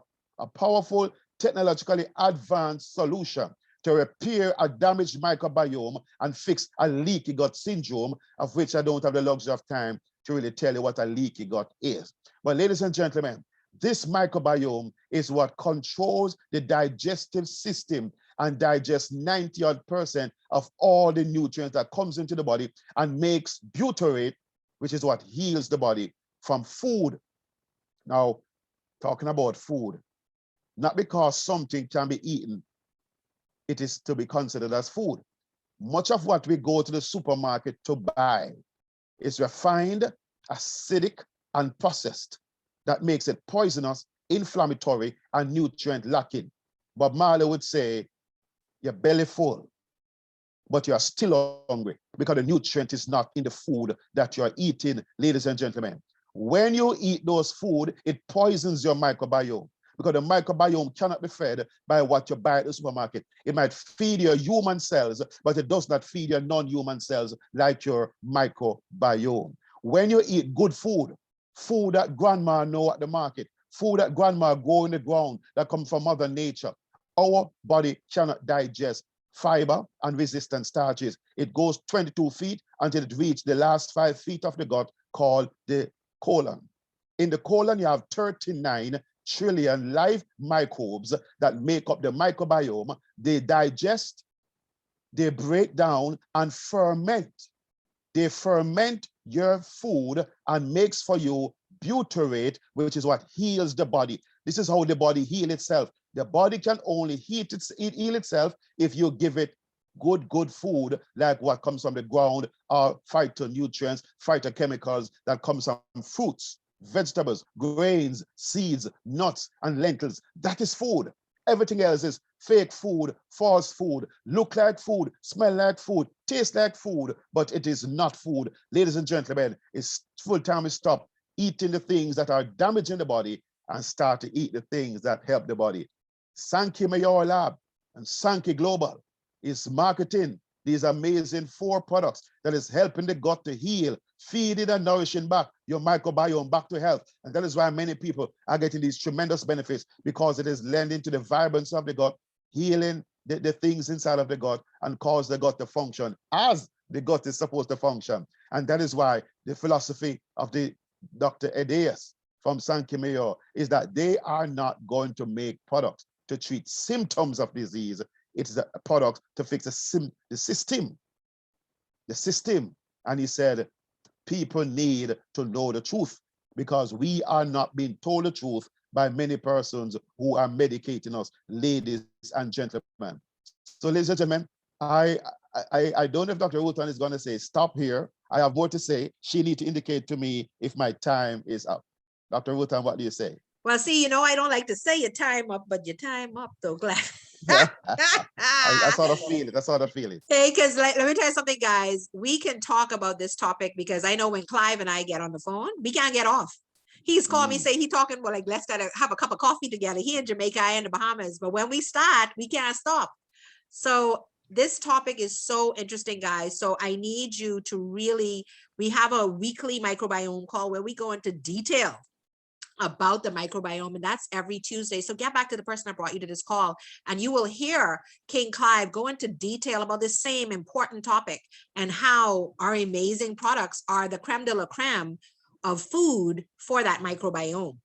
powerful, technologically advanced solution to repair a damaged microbiome and fix a leaky gut syndrome, of which I don't have the luxury of time to really tell you what a leaky gut is. But ladies and gentlemen, this microbiome is what controls the digestive system and digests 90% of all the nutrients that comes into the body and makes butyrate, which is what heals the body from food. Now, talking about food, not because something can be eaten, it is to be considered as food. Much of what we go to the supermarket to buy is refined, acidic, and processed. That makes it poisonous, inflammatory, and nutrient lacking. Bob Marley would say, your belly full, but you are still hungry because the nutrient is not in the food that you are eating, ladies and gentlemen. When you eat those food, it poisons your microbiome, because the microbiome cannot be fed by what you buy at the supermarket. It might feed your human cells, but it does not feed your non-human cells like your microbiome. When you eat good food, food that grandma know at the market, food that grandma grow in the ground that come from Mother Nature, our body cannot digest fiber and resistant starches. It goes 22 feet until it reaches the last 5 feet of the gut called the colon. In the colon, you have 39 trillion live microbes that make up the microbiome. They digest, they break down and ferment. They ferment your food and makes for you butyrate, which is what heals the body. This is how the body heals itself. The body can only heal itself if you give it good food, like what comes from the ground, or phytonutrients, phytochemicals that comes from fruits, vegetables, grains, seeds, nuts, and lentils. That is food. Everything else is fake food, false food, look like food, smell like food, taste like food, but it is not food. Ladies and gentlemen, it's full time to stop eating the things that are damaging the body and start to eat the things that help the body. Sankey Mayor Lab and Sankey Global is marketing these amazing 4 products that is helping the gut to heal, feeding and nourishing back your microbiome back to health. And that is why many people are getting these tremendous benefits, because it is lending to the vibrancy of the gut, healing the things inside of the gut, and cause the gut to function as the gut is supposed to function. And that is why the philosophy of the Dr. Edeas from Sankey Mayor is that they are not going to make products to treat symptoms of disease. It is a product to fix the system. And he said, people need to know the truth, because we are not being told the truth by many persons who are medicating us, ladies and gentlemen. So, ladies and gentlemen, I don't know if Dr. Rutan is going to say stop here. I have more to say. She needs to indicate to me if my time is up. Dr. Rutan, what do you say? Well, see, I don't like to say your time up, but your time up though, glad. I sort of feel it. I sort of feel it. Hey, because let me tell you something, guys. We can talk about this topic because I know when Clive and I get on the phone, we can't get off. He's called me, say he talking, well, like, let's gotta have a cup of coffee together. He in Jamaica, I in the Bahamas. But when we start, we can't stop. So this topic is so interesting, guys. So I need you to really, we have a weekly microbiome call where we go into detail about the microbiome, and that's every Tuesday. So get back to the person that brought you to this call, and you will hear King Clive go into detail about this same important topic and how our amazing products are the creme de la creme of food for that microbiome.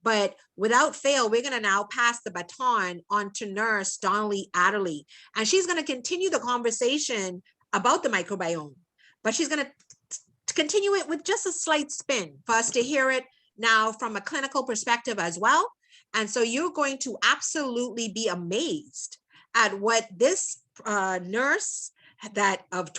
But without fail, we're going to now pass the baton on to Nurse Donnelly Adderley, and she's going to continue the conversation about the microbiome, but she's going to continue it with just a slight spin for us to hear it now from a clinical perspective as well. And so you're going to absolutely be amazed at what this nurse that of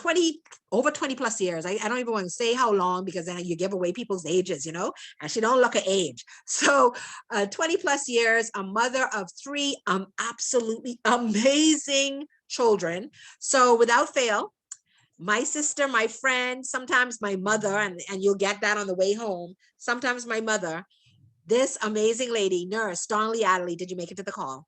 over 20 plus years, I don't even want to say how long, because then you give away people's ages, and she don't look at age. So 20 plus years, a mother of 3 absolutely amazing children. So without fail, my sister, my friend, sometimes my mother, and you'll get that on the way home, sometimes my mother, this amazing lady, Nurse Donnelly Adderley, did you make it to the call?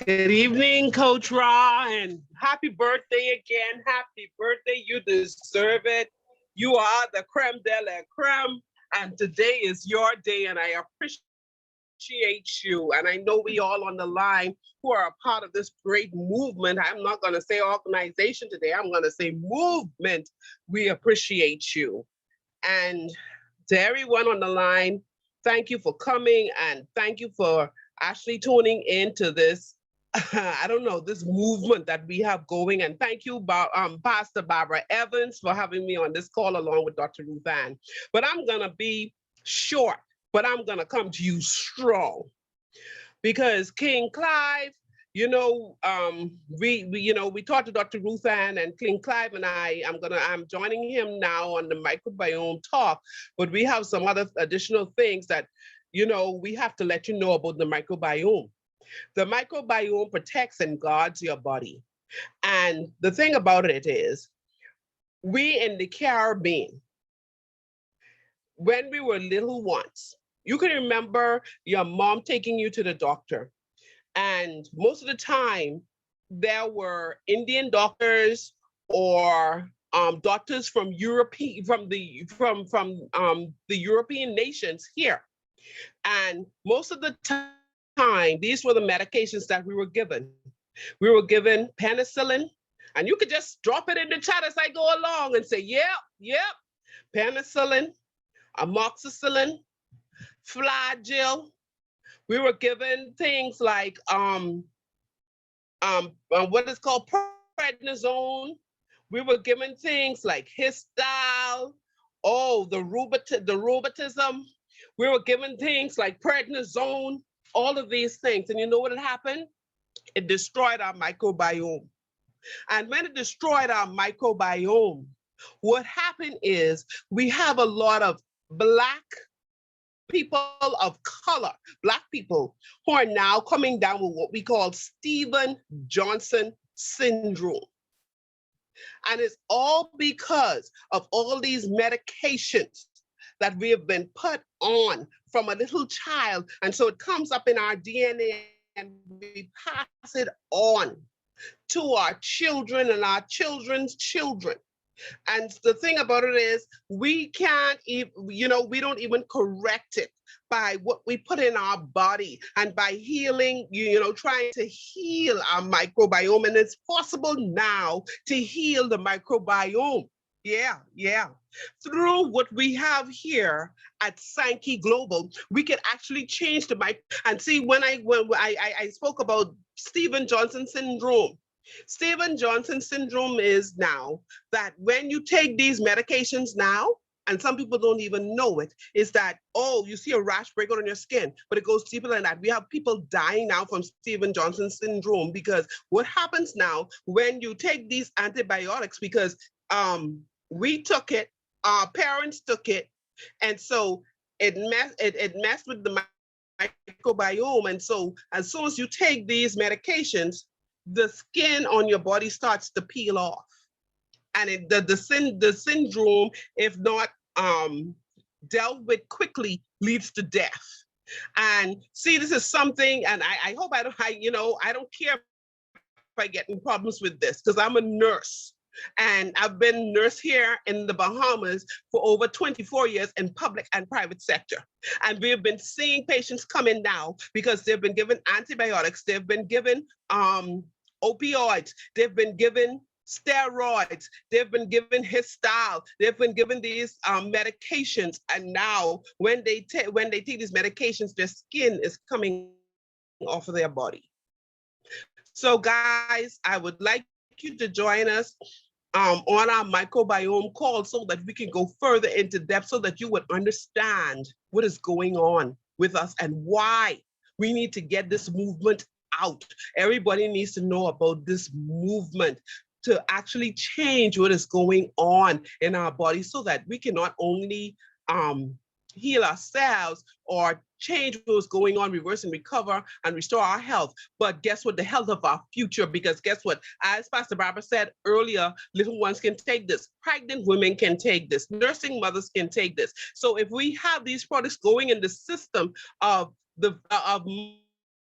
Good evening, Coach Ra, and happy birthday again. Happy birthday. You deserve it. You are the creme de la creme, and today is your day, and I appreciate you. And I know we all on the line who are a part of this great movement. I'm not going to say organization today. I'm going to say movement. We appreciate you. And to everyone on the line, thank you for coming, and thank you for actually tuning into this, I don't know, this movement that we have going. And thank you, Pastor Barbara Evans, for having me on this call along with Dr. Ruth Ann. But I'm going to be short, but I'm going to come to you strong, because King Clive, we talked to Dr. Ruth Ann, and King Clive and I'm joining him now on the microbiome talk, but we have some other additional things that, we have to let you know about the microbiome. The microbiome protects and guards your body. And the thing about it is, we in the Caribbean, when we were little ones, you can remember your mom taking you to the doctor. And most of the time, there were Indian doctors or doctors from the European nations here. And most of the time, these were the medications that we were given. We were given penicillin, and you could just drop it in the chat as I go along and say, yep, penicillin, amoxicillin, Flagyl. We were given things like what is called prednisone. We were given things like Histile, the rheumatism. We were given things like prednisone, all of these things. And you know what had happened? It destroyed our microbiome. And when it destroyed our microbiome, what happened is we have a lot of Black people of color, Black people, who are now coming down with what we call Stevens-Johnson syndrome. And it's all because of all these medications that we have been put on from a little child. And so it comes up in our DNA and we pass it on to our children and our children's children. And the thing about it is we can't even, we don't even correct it by what we put in our body and by healing, trying to heal our microbiome. And it's possible now to heal the microbiome. Yeah. Through what we have here at Sankey Global, we can actually change the and see when I spoke about Stevens-Johnson syndrome. Stevens-Johnson syndrome is now that when you take these medications now, and some people don't even know it, is that, you see a rash break out on your skin, but it goes deeper than that. We have people dying now from Stevens-Johnson syndrome because what happens now when you take these antibiotics, because we took it, our parents took it, and so it messed with the microbiome. And so as soon as you take these medications, the skin on your body starts to peel off. And the syndrome, if not dealt with quickly, leads to death. And see, this is something, and I hope I don't care if I get in problems with this, because I'm a nurse. And I've been nurse here in the Bahamas for over 24 years in public and private sector. And we've been seeing patients come in now because they've been given antibiotics, they've been given opioids, they've been given steroids, they've been given Histile, they've been given these medications, and now when they take these medications, their skin is coming off of their body. So guys, I would like you to join us on our microbiome call so that we can go further into depth, so that you would understand what is going on with us and why we need to get this movement out. Everybody needs to know about this movement to actually change what is going on in our body, so that we can not only heal ourselves or change what's going on, reverse and recover and restore our health, but guess what? The health of our future, because guess what? As Pastor Barbara said earlier, little ones can take this, pregnant women can take this, nursing mothers can take this. So if we have these products going in the system of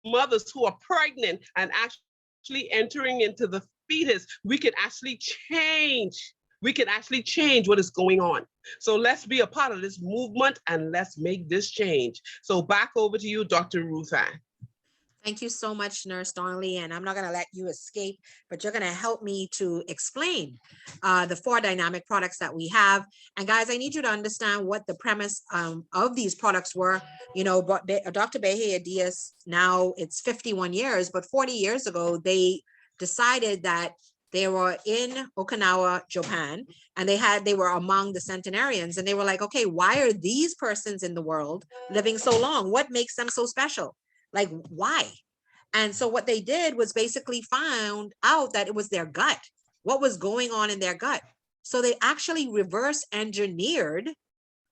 mothers who are pregnant and actually entering into the fetus, we can actually change. We can actually change what is going on. So let's be a part of this movement and let's make this change. So back over to you, Dr. Ruth Ann. Thank you so much, Nurse Donnelly. And I'm not going to let you escape, but you're going to help me to explain the 4 dynamic products that we have. And guys, I need you to understand what the premise of these products were. Dr. Bahia Diaz, now it's 51 years, but 40 years ago, they decided that they were in Okinawa, Japan, and they were among the centenarians, and they were like, okay, why are these persons in the world living so long? What makes them so special? Like, why? And so what they did was basically found out that it was their gut, what was going on in their gut. So they actually reverse engineered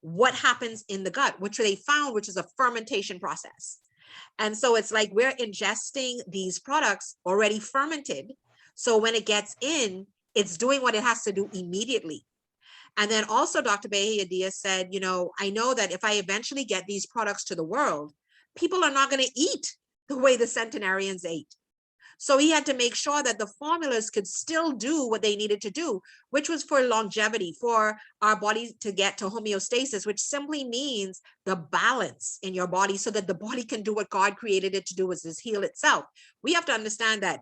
what happens in the gut, which they found, which is a fermentation process. And so it's like we're ingesting these products already fermented. So when it gets in, it's doing what it has to do immediately. And then also Dr. Bahia Diaz said, I know that if I eventually get these products to the world, people are not going to eat the way the centenarians ate. So he had to make sure that the formulas could still do what they needed to do, which was for longevity, for our body to get to homeostasis, which simply means the balance in your body so that the body can do what God created it to do, which is heal itself. We have to understand that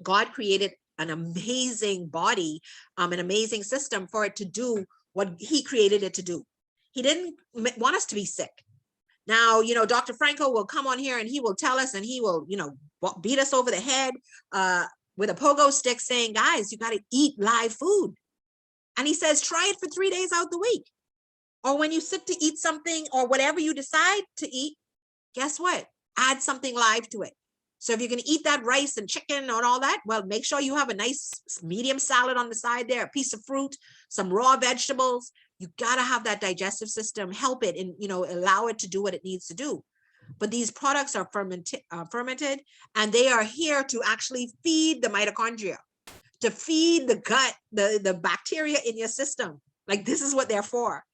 God created an amazing body, an amazing system for it to do what he created it to do. He didn't want us to be sick. Now, you know, Dr. Franco will come on here and he will tell us, and he will, you know, beat us over the head with a pogo stick saying, guys, you got to eat live food. And he says, try it for 3 days out the week. Or when you sit to eat something or whatever you decide to eat, guess what? Add something live to it. So if you're going to eat that rice and chicken and all that, well, make sure you have a nice medium salad on the side there, a piece of fruit, some raw vegetables. You got to have that digestive system, help it and, you know, allow it to do what it needs to do. But these products are fermented, and they are here to actually feed the mitochondria, to feed the gut, the bacteria in your system. Like, this is what they're for.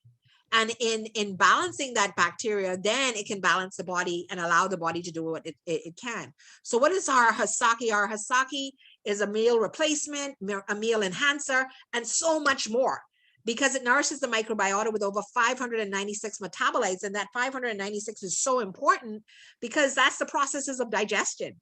And in balancing that bacteria, then it can balance the body and allow the body to do what it can. So what is our Hasaki? Our Hasaki is a meal replacement, a meal enhancer, and so much more, because it nourishes the microbiota with over 596 metabolites. And that 596 is so important because that's the processes of digestion.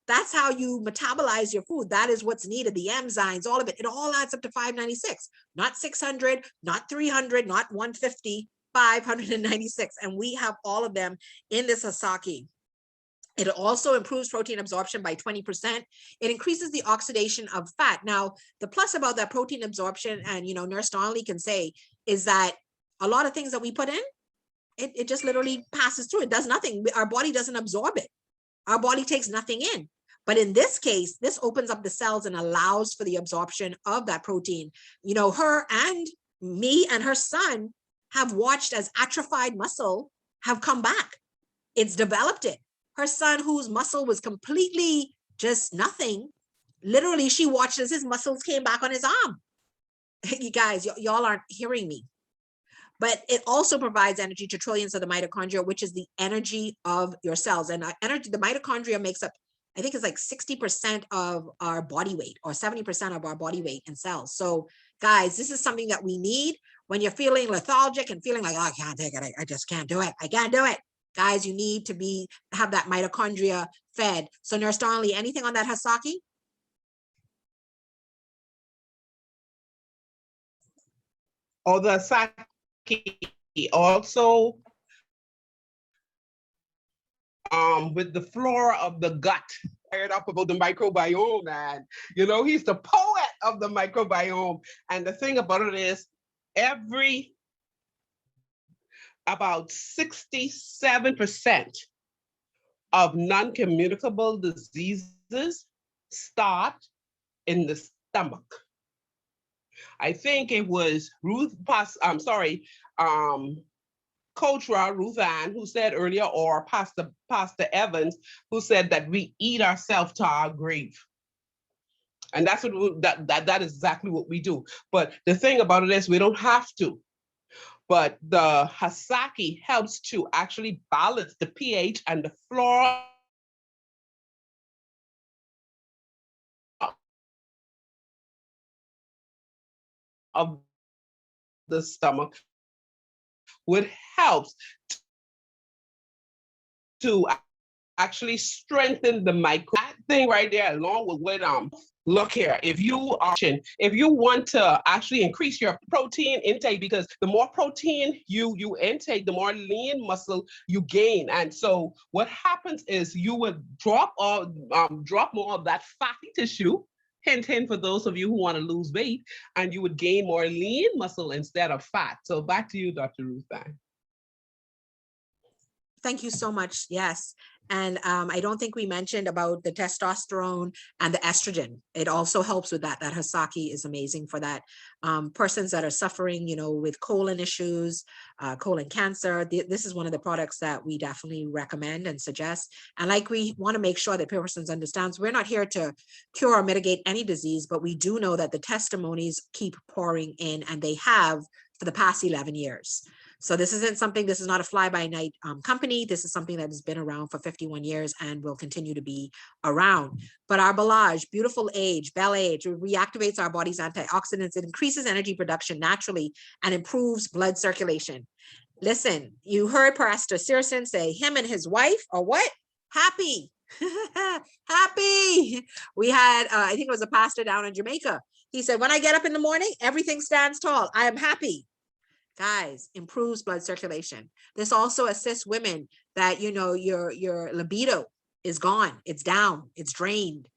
That's how you metabolize your food. That is what's needed, the enzymes, all of it. It all adds up to 596, not 600, not 300, not 150, 596. And we have all of them in this Hasaki. It also improves protein absorption by 20%. It increases the oxidation of fat. Now, the plus about that protein absorption, and, you know, Nurse Donnelly can say, is that a lot of things that we put in, it just literally passes through. It does nothing. Our body doesn't absorb it. Our body takes nothing in. But in this case, this opens up the cells and allows for the absorption of that protein. You know, her and me and her son have watched as atrophied muscle have come back. It's developed it. Her son, whose muscle was completely just nothing, literally she watched as his muscles came back on his arm. You guys, y'all aren't hearing me. But it also provides energy to trillions of the mitochondria, which is the energy of your cells. And energy, the mitochondria makes up, I think it's like 60% of our body weight, or 70% of our body weight in cells. So guys, this is something that we need when you're feeling lethargic and feeling like, oh, I can't take it. I just can't do it. I can't do it. Guys, you need to have that mitochondria fed. So Nurse Donnelly, anything on that Hasaki? Oh, the Hasaki also with the flora of the gut. Fired up about the microbiome, man. You know, he's the poet of the microbiome. And the thing about it is, about 67% of non-communicable diseases start in the stomach. I think it was Coach Ruth Ann, who said earlier, or Pastor Evans, who said that we eat ourselves to our grave. And that's what that is exactly what we do. But the thing about it is, we don't have to. But the Hasaki helps to actually balance the pH and the flora of the stomach, which helps to actually strengthen the micro. That thing right there, along with what look here, if you want to actually increase your protein intake, because the more protein you intake, the more lean muscle you gain. And so what happens is you would drop more of that fatty tissue, hint for those of you who want to lose weight, and you would gain more lean muscle instead of fat. So back to you, Dr. Ruth Ann. Thank you so much. Yes. And I don't think we mentioned about the testosterone and the estrogen. It also helps with that. That Hasaki is amazing for that. Persons that are suffering, you know, with colon issues, colon cancer. This is one of the products that we definitely recommend and suggest. And like, we want to make sure that persons understands we're not here to cure or mitigate any disease, but we do know that the testimonies keep pouring in, and they have for the past 11 years. So this isn't something, this is not a fly-by-night company. This is something that has been around for 51 years and will continue to be around. But our Belage, beautiful age, Bel Age, reactivates our body's antioxidants. It increases energy production naturally and improves blood circulation. Listen, you heard Pastor Searson say him and his wife are what? Happy. Happy. We had, I think it was a pastor down in Jamaica. He said, when I get up in the morning, everything stands tall. I am happy. Guys, improves blood circulation. This also assists women that, you know, your libido is gone. It's down. It's drained.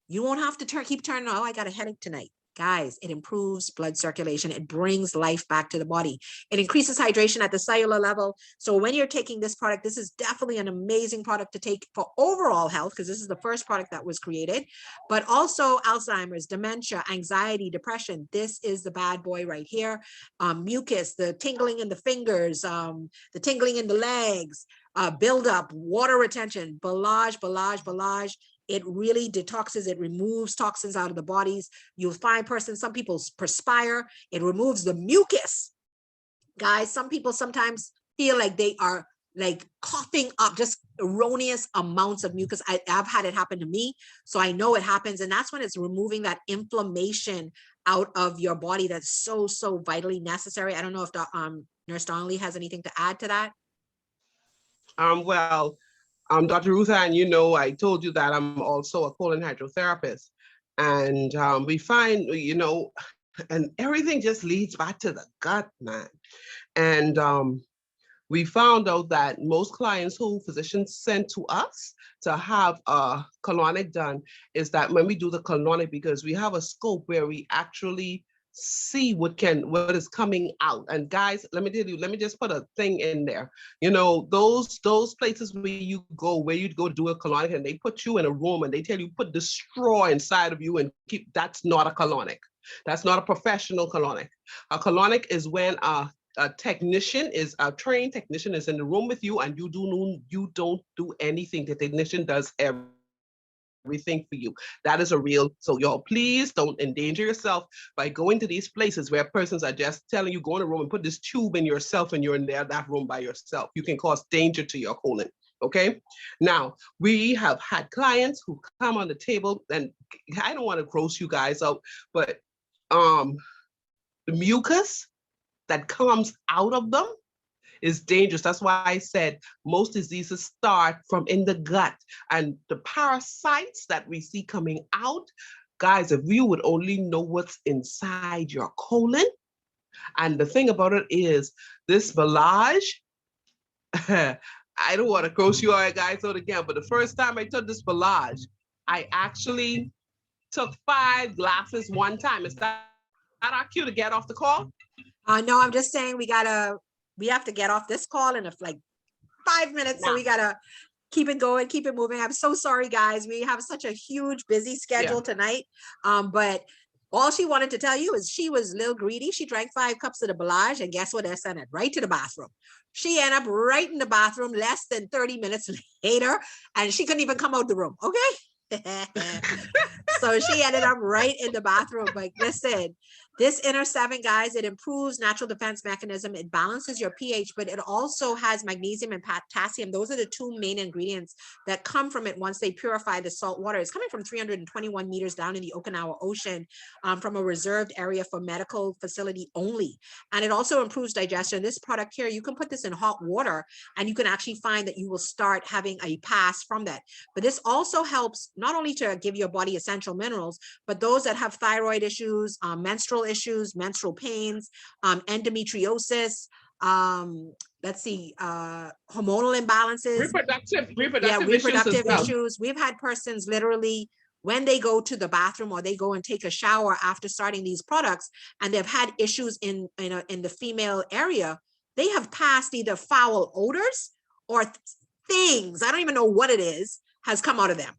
You won't have to keep turning, oh, I got a headache tonight. Guys, it improves blood circulation. It brings life back to the body. It increases hydration at the cellular level. So when you're taking this product, this is definitely an amazing product to take for overall health, because this is the first product that was created, but also Alzheimer's, dementia, anxiety, depression. This is the bad boy right here. Mucus, the tingling in the fingers, the tingling in the legs, buildup, water retention, balage. It really detoxes, it removes toxins out of the bodies. You'll find some people perspire, it removes the mucus. Guys, some people sometimes feel like they are like coughing up just erroneous amounts of mucus. I've had it happen to me, so I know it happens. And that's when it's removing that inflammation out of your body that's so vitally necessary. I don't know if Nurse Donnelly has anything to add to that. Well, Dr. Ruth Ann, you know, I told you that I'm also a colon hydrotherapist, and we find, you know, and everything just leads back to the gut, man. And we found out that most clients who physicians send to us to have a colonic done is that when we do the colonic, because we have a scope where we actually see what is coming out. And guys, let me tell you, let me just put a thing in there. You know, those places where you'd go to do a colonic and they put you in a room and they tell you put the straw inside of you and that's not a colonic. That's not a professional colonic. A colonic is when a trained technician is in the room with you and you don't do anything. The technician does everything for you. That is a real, so y'all please don't endanger yourself by going to these places where persons are just telling you go in a room and put this tube in yourself and you're in that room by yourself. You can cause danger to your colon. Okay. Now we have had clients who come on the table, and I don't want to gross you guys out, but the mucus that comes out of them is dangerous. That's why I said most diseases start from in the gut, and the parasites that we see coming out, guys, if you would only know what's inside your colon. And the thing about it is this balage, I don't want to gross you out guys out again, but the first time I took this balage, I actually took 5 glasses one time. Is that our cue to get off the call? No, I'm just saying we have to get off this call in like 5 minutes. So we gotta keep it going, keep it moving. I'm so sorry, guys. We have such a huge, busy schedule tonight. But all she wanted to tell you is she was a little greedy. She drank 5 cups of the balage, and guess what? They sent it right to the bathroom. She ended up right in the bathroom less than 30 minutes later, and she couldn't even come out the room. Okay. So she ended up right in the bathroom. But listen, this Inner 7, guys, it improves natural defense mechanism. It balances your pH, but it also has magnesium and potassium. Those are the 2 main ingredients that come from it once they purify the salt water. It's coming from 321 meters down in the Okinawa Ocean, from a reserved area for medical facility only. And it also improves digestion. This product here, you can put this in hot water and you can actually find that you will start having a pass from that. But this also helps not only to give your body essential minerals, but those that have thyroid issues, menstrual issues, menstrual pains, endometriosis, let's see, hormonal imbalances, reproductive issues. We've had persons literally when they go to the bathroom or they go and take a shower after starting these products, and they've had issues in the female area, they have passed either foul odors or things, I don't even know what it is, has come out of them.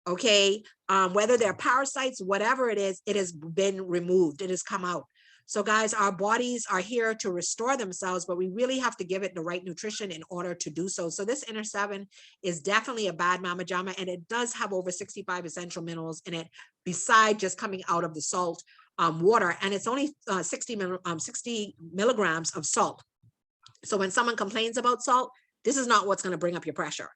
Okay, whether they're parasites, whatever it is, it has been removed, it has come out. So guys, our bodies are here to restore themselves, but we really have to give it the right nutrition in order to do so. So this Inner 7 is definitely a bad mama jama, and it does have over 65 essential minerals in it, beside just coming out of the salt water. And it's only 60 milligrams of salt. So when someone complains about salt, this is not what's going to bring up your pressure.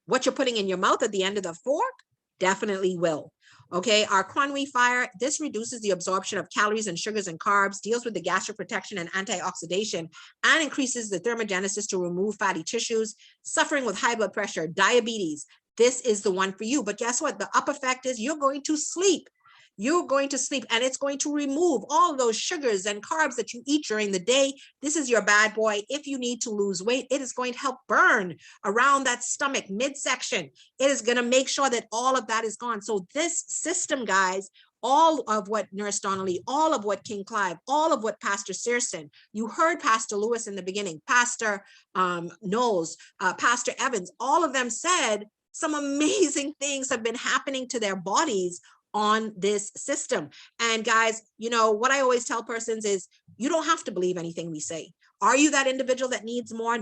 What you're putting in your mouth at the end of the fork definitely will. Okay, our Cronwy Fire, this reduces the absorption of calories and sugars and carbs, deals with the gastric protection and antioxidation, and increases the thermogenesis to remove fatty tissues. Suffering with high blood pressure, diabetes, this is the one for you. But guess what? The up effect is you're going to sleep. You're going to sleep, and it's going to remove all those sugars and carbs that you eat during the day. This is your bad boy. If you need to lose weight, it is going to help burn around that stomach midsection. It is going to make sure that all of that is gone. So this system, guys, all of what Nurse Donnelly, all of what King Clive, all of what Pastor Searson, you heard Pastor Lewis in the beginning, Pastor Knowles, Pastor Evans, all of them said some amazing things have been happening to their bodies on this system. And guys, you know, what I always tell persons is you don't have to believe anything we say. Are you that individual that needs more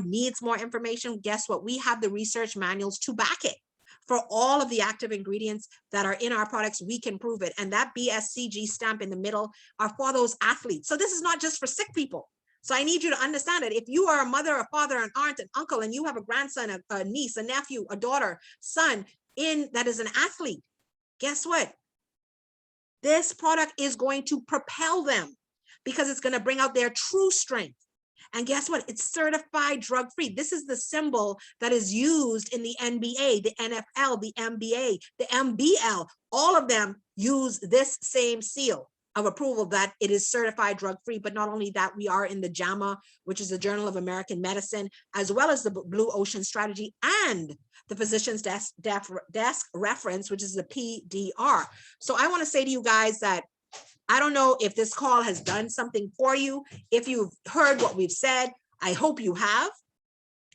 information? Guess what? We have the research manuals to back it. For all of the active ingredients that are in our products, we can prove it. And that BSCG stamp in the middle are for those athletes. So this is not just for sick people. So I need you to understand that if you are a mother, a father, an aunt, an uncle, and you have a grandson, a niece, a nephew, a daughter, son that is an athlete, guess what? This product is going to propel them because it's going to bring out their true strength. And guess what? It's certified drug-free. This is the symbol that is used in the NBA, the NFL, the NBA, the MBL. All of them use this same seal of approval that it is certified drug-free. But not only that, we are in the JAMA, which is the Journal of American Medicine, as well as the Blue Ocean Strategy and the Physician's Desk Reference, which is the PDR. So I want to say to you guys that I don't know if this call has done something for you. If you've heard what we've said, I hope you have.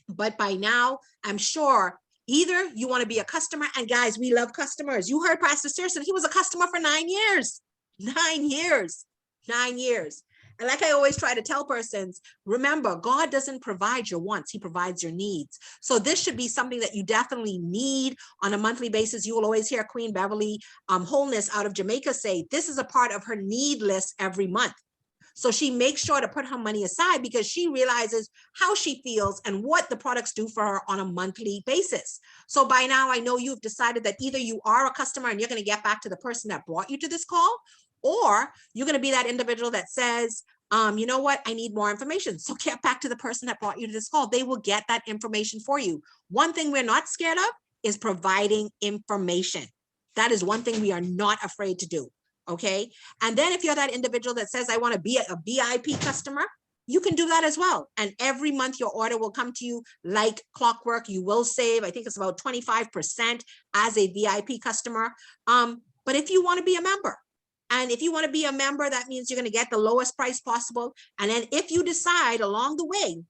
But by now, I'm sure either you want to be a customer, and guys, we love customers. You heard Pastor Searson, he was a customer for 9 years. 9 years. 9 years. And like I always try to tell persons, remember, God doesn't provide your wants, he provides your needs. So this should be something that you definitely need on a monthly basis. You will always hear Queen Beverly Wholeness out of Jamaica say, this is a part of her need list every month. So she makes sure to put her money aside because she realizes how she feels and what the products do for her on a monthly basis. So by now, I know you've decided that either you are a customer and you're going to get back to the person that brought you to this call, or you're going to be that individual that says, you know what, I need more information. So get back to the person that brought you to this call. They will get that information for you. One thing we're not scared of is providing information. That is one thing we are not afraid to do. Okay. And then if you're that individual that says, I want to be a VIP customer, you can do that as well. And every month your order will come to you like clockwork. You will save, I think it's about 25% as a VIP customer. But if you want to be a member, and if you want to be a member, that means you're going to get the lowest price possible. And then if you decide along the way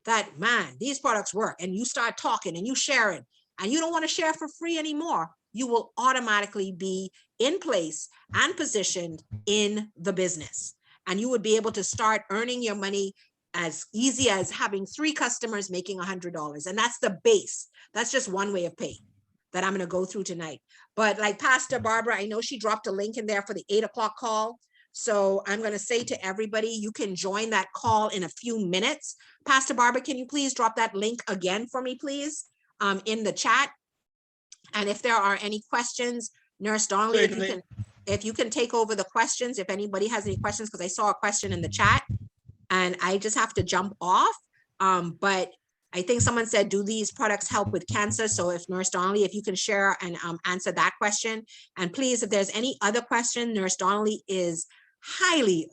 that, man, these products work, and you start talking and you sharing, and you don't want to share for free anymore, you will automatically be in place and positioned in the business. And you would be able to start earning your money as easy as having 3 customers making $100. And that's the base. That's just one way of paying that I'm going to go through tonight. But like Pastor Barbara, I know she dropped a link in there for the 8 o'clock call. So I'm going to say to everybody, you can join that call in a few minutes. Pastor Barbara, can you please drop that link again for me, please, in the chat? And if there are any questions, Nurse Donnelly, if you can take over the questions, if anybody has any questions, because I saw a question in the chat and I just have to jump off. But I think someone said, do these products help with cancer? So if Nurse Donnelly, if you can share and answer that question. And please, if there's any other question, Nurse Donnelly is highly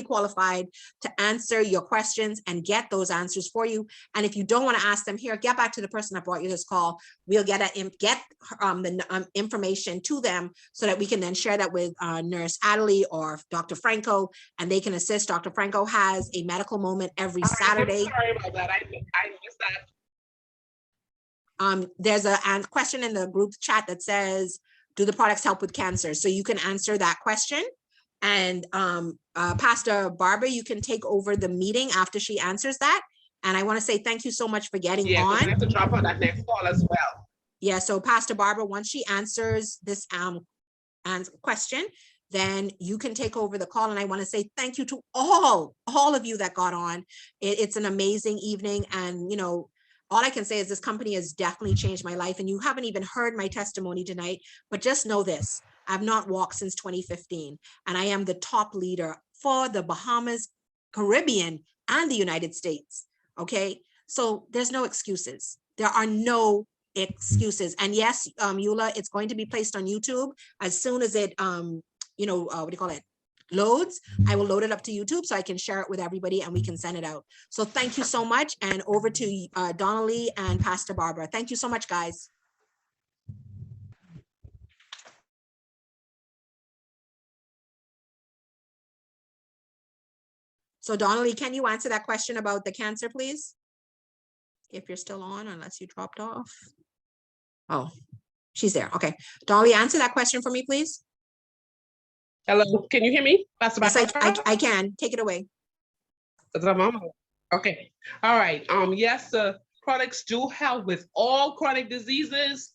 qualified to answer your questions and get those answers for you. And if you don't want to ask them here, get back to the person that brought you this call. We'll get the information to them so that we can then share that with Nurse Adelie or Dr. Franco, and they can assist. Dr. Franco has a medical moment every Saturday. Sorry about that. I missed that. There's a question in the group chat that says, do the products help with cancer? So you can answer that question. And Pastor Barbara, you can take over the meeting after she answers that. And I want to say thank you so much for getting on. I have to drop on that next call as well. Yeah, so Pastor Barbara, once she answers this question, then you can take over the call. And I want to say thank you to all of you that got on. It's an amazing evening. And, you know, all I can say is this company has definitely changed my life. And you haven't even heard my testimony tonight, but just know this. I've not walked since 2015, and I am the top leader for the Bahamas, Caribbean, and the United States. Okay, so there's no excuses. There are no excuses. And yes, Eula, it's going to be placed on YouTube as soon as it, you know, what do you call it? Loads. I will load it up to YouTube so I can share it with everybody and we can send it out. So thank you so much. And over to Donnelly and Pastor Barbara. Thank you so much, guys. So Donnelly, can you answer that question about the cancer, please? If you're still on, unless you dropped off. Oh, she's there. Okay. Donnelly, answer that question for me, please. Hello, can you hear me? Pastor Yes, Barbara? I can. Take it away. Okay. All right. Yes, products do help with all chronic diseases.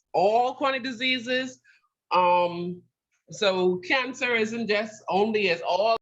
So cancer isn't just only as all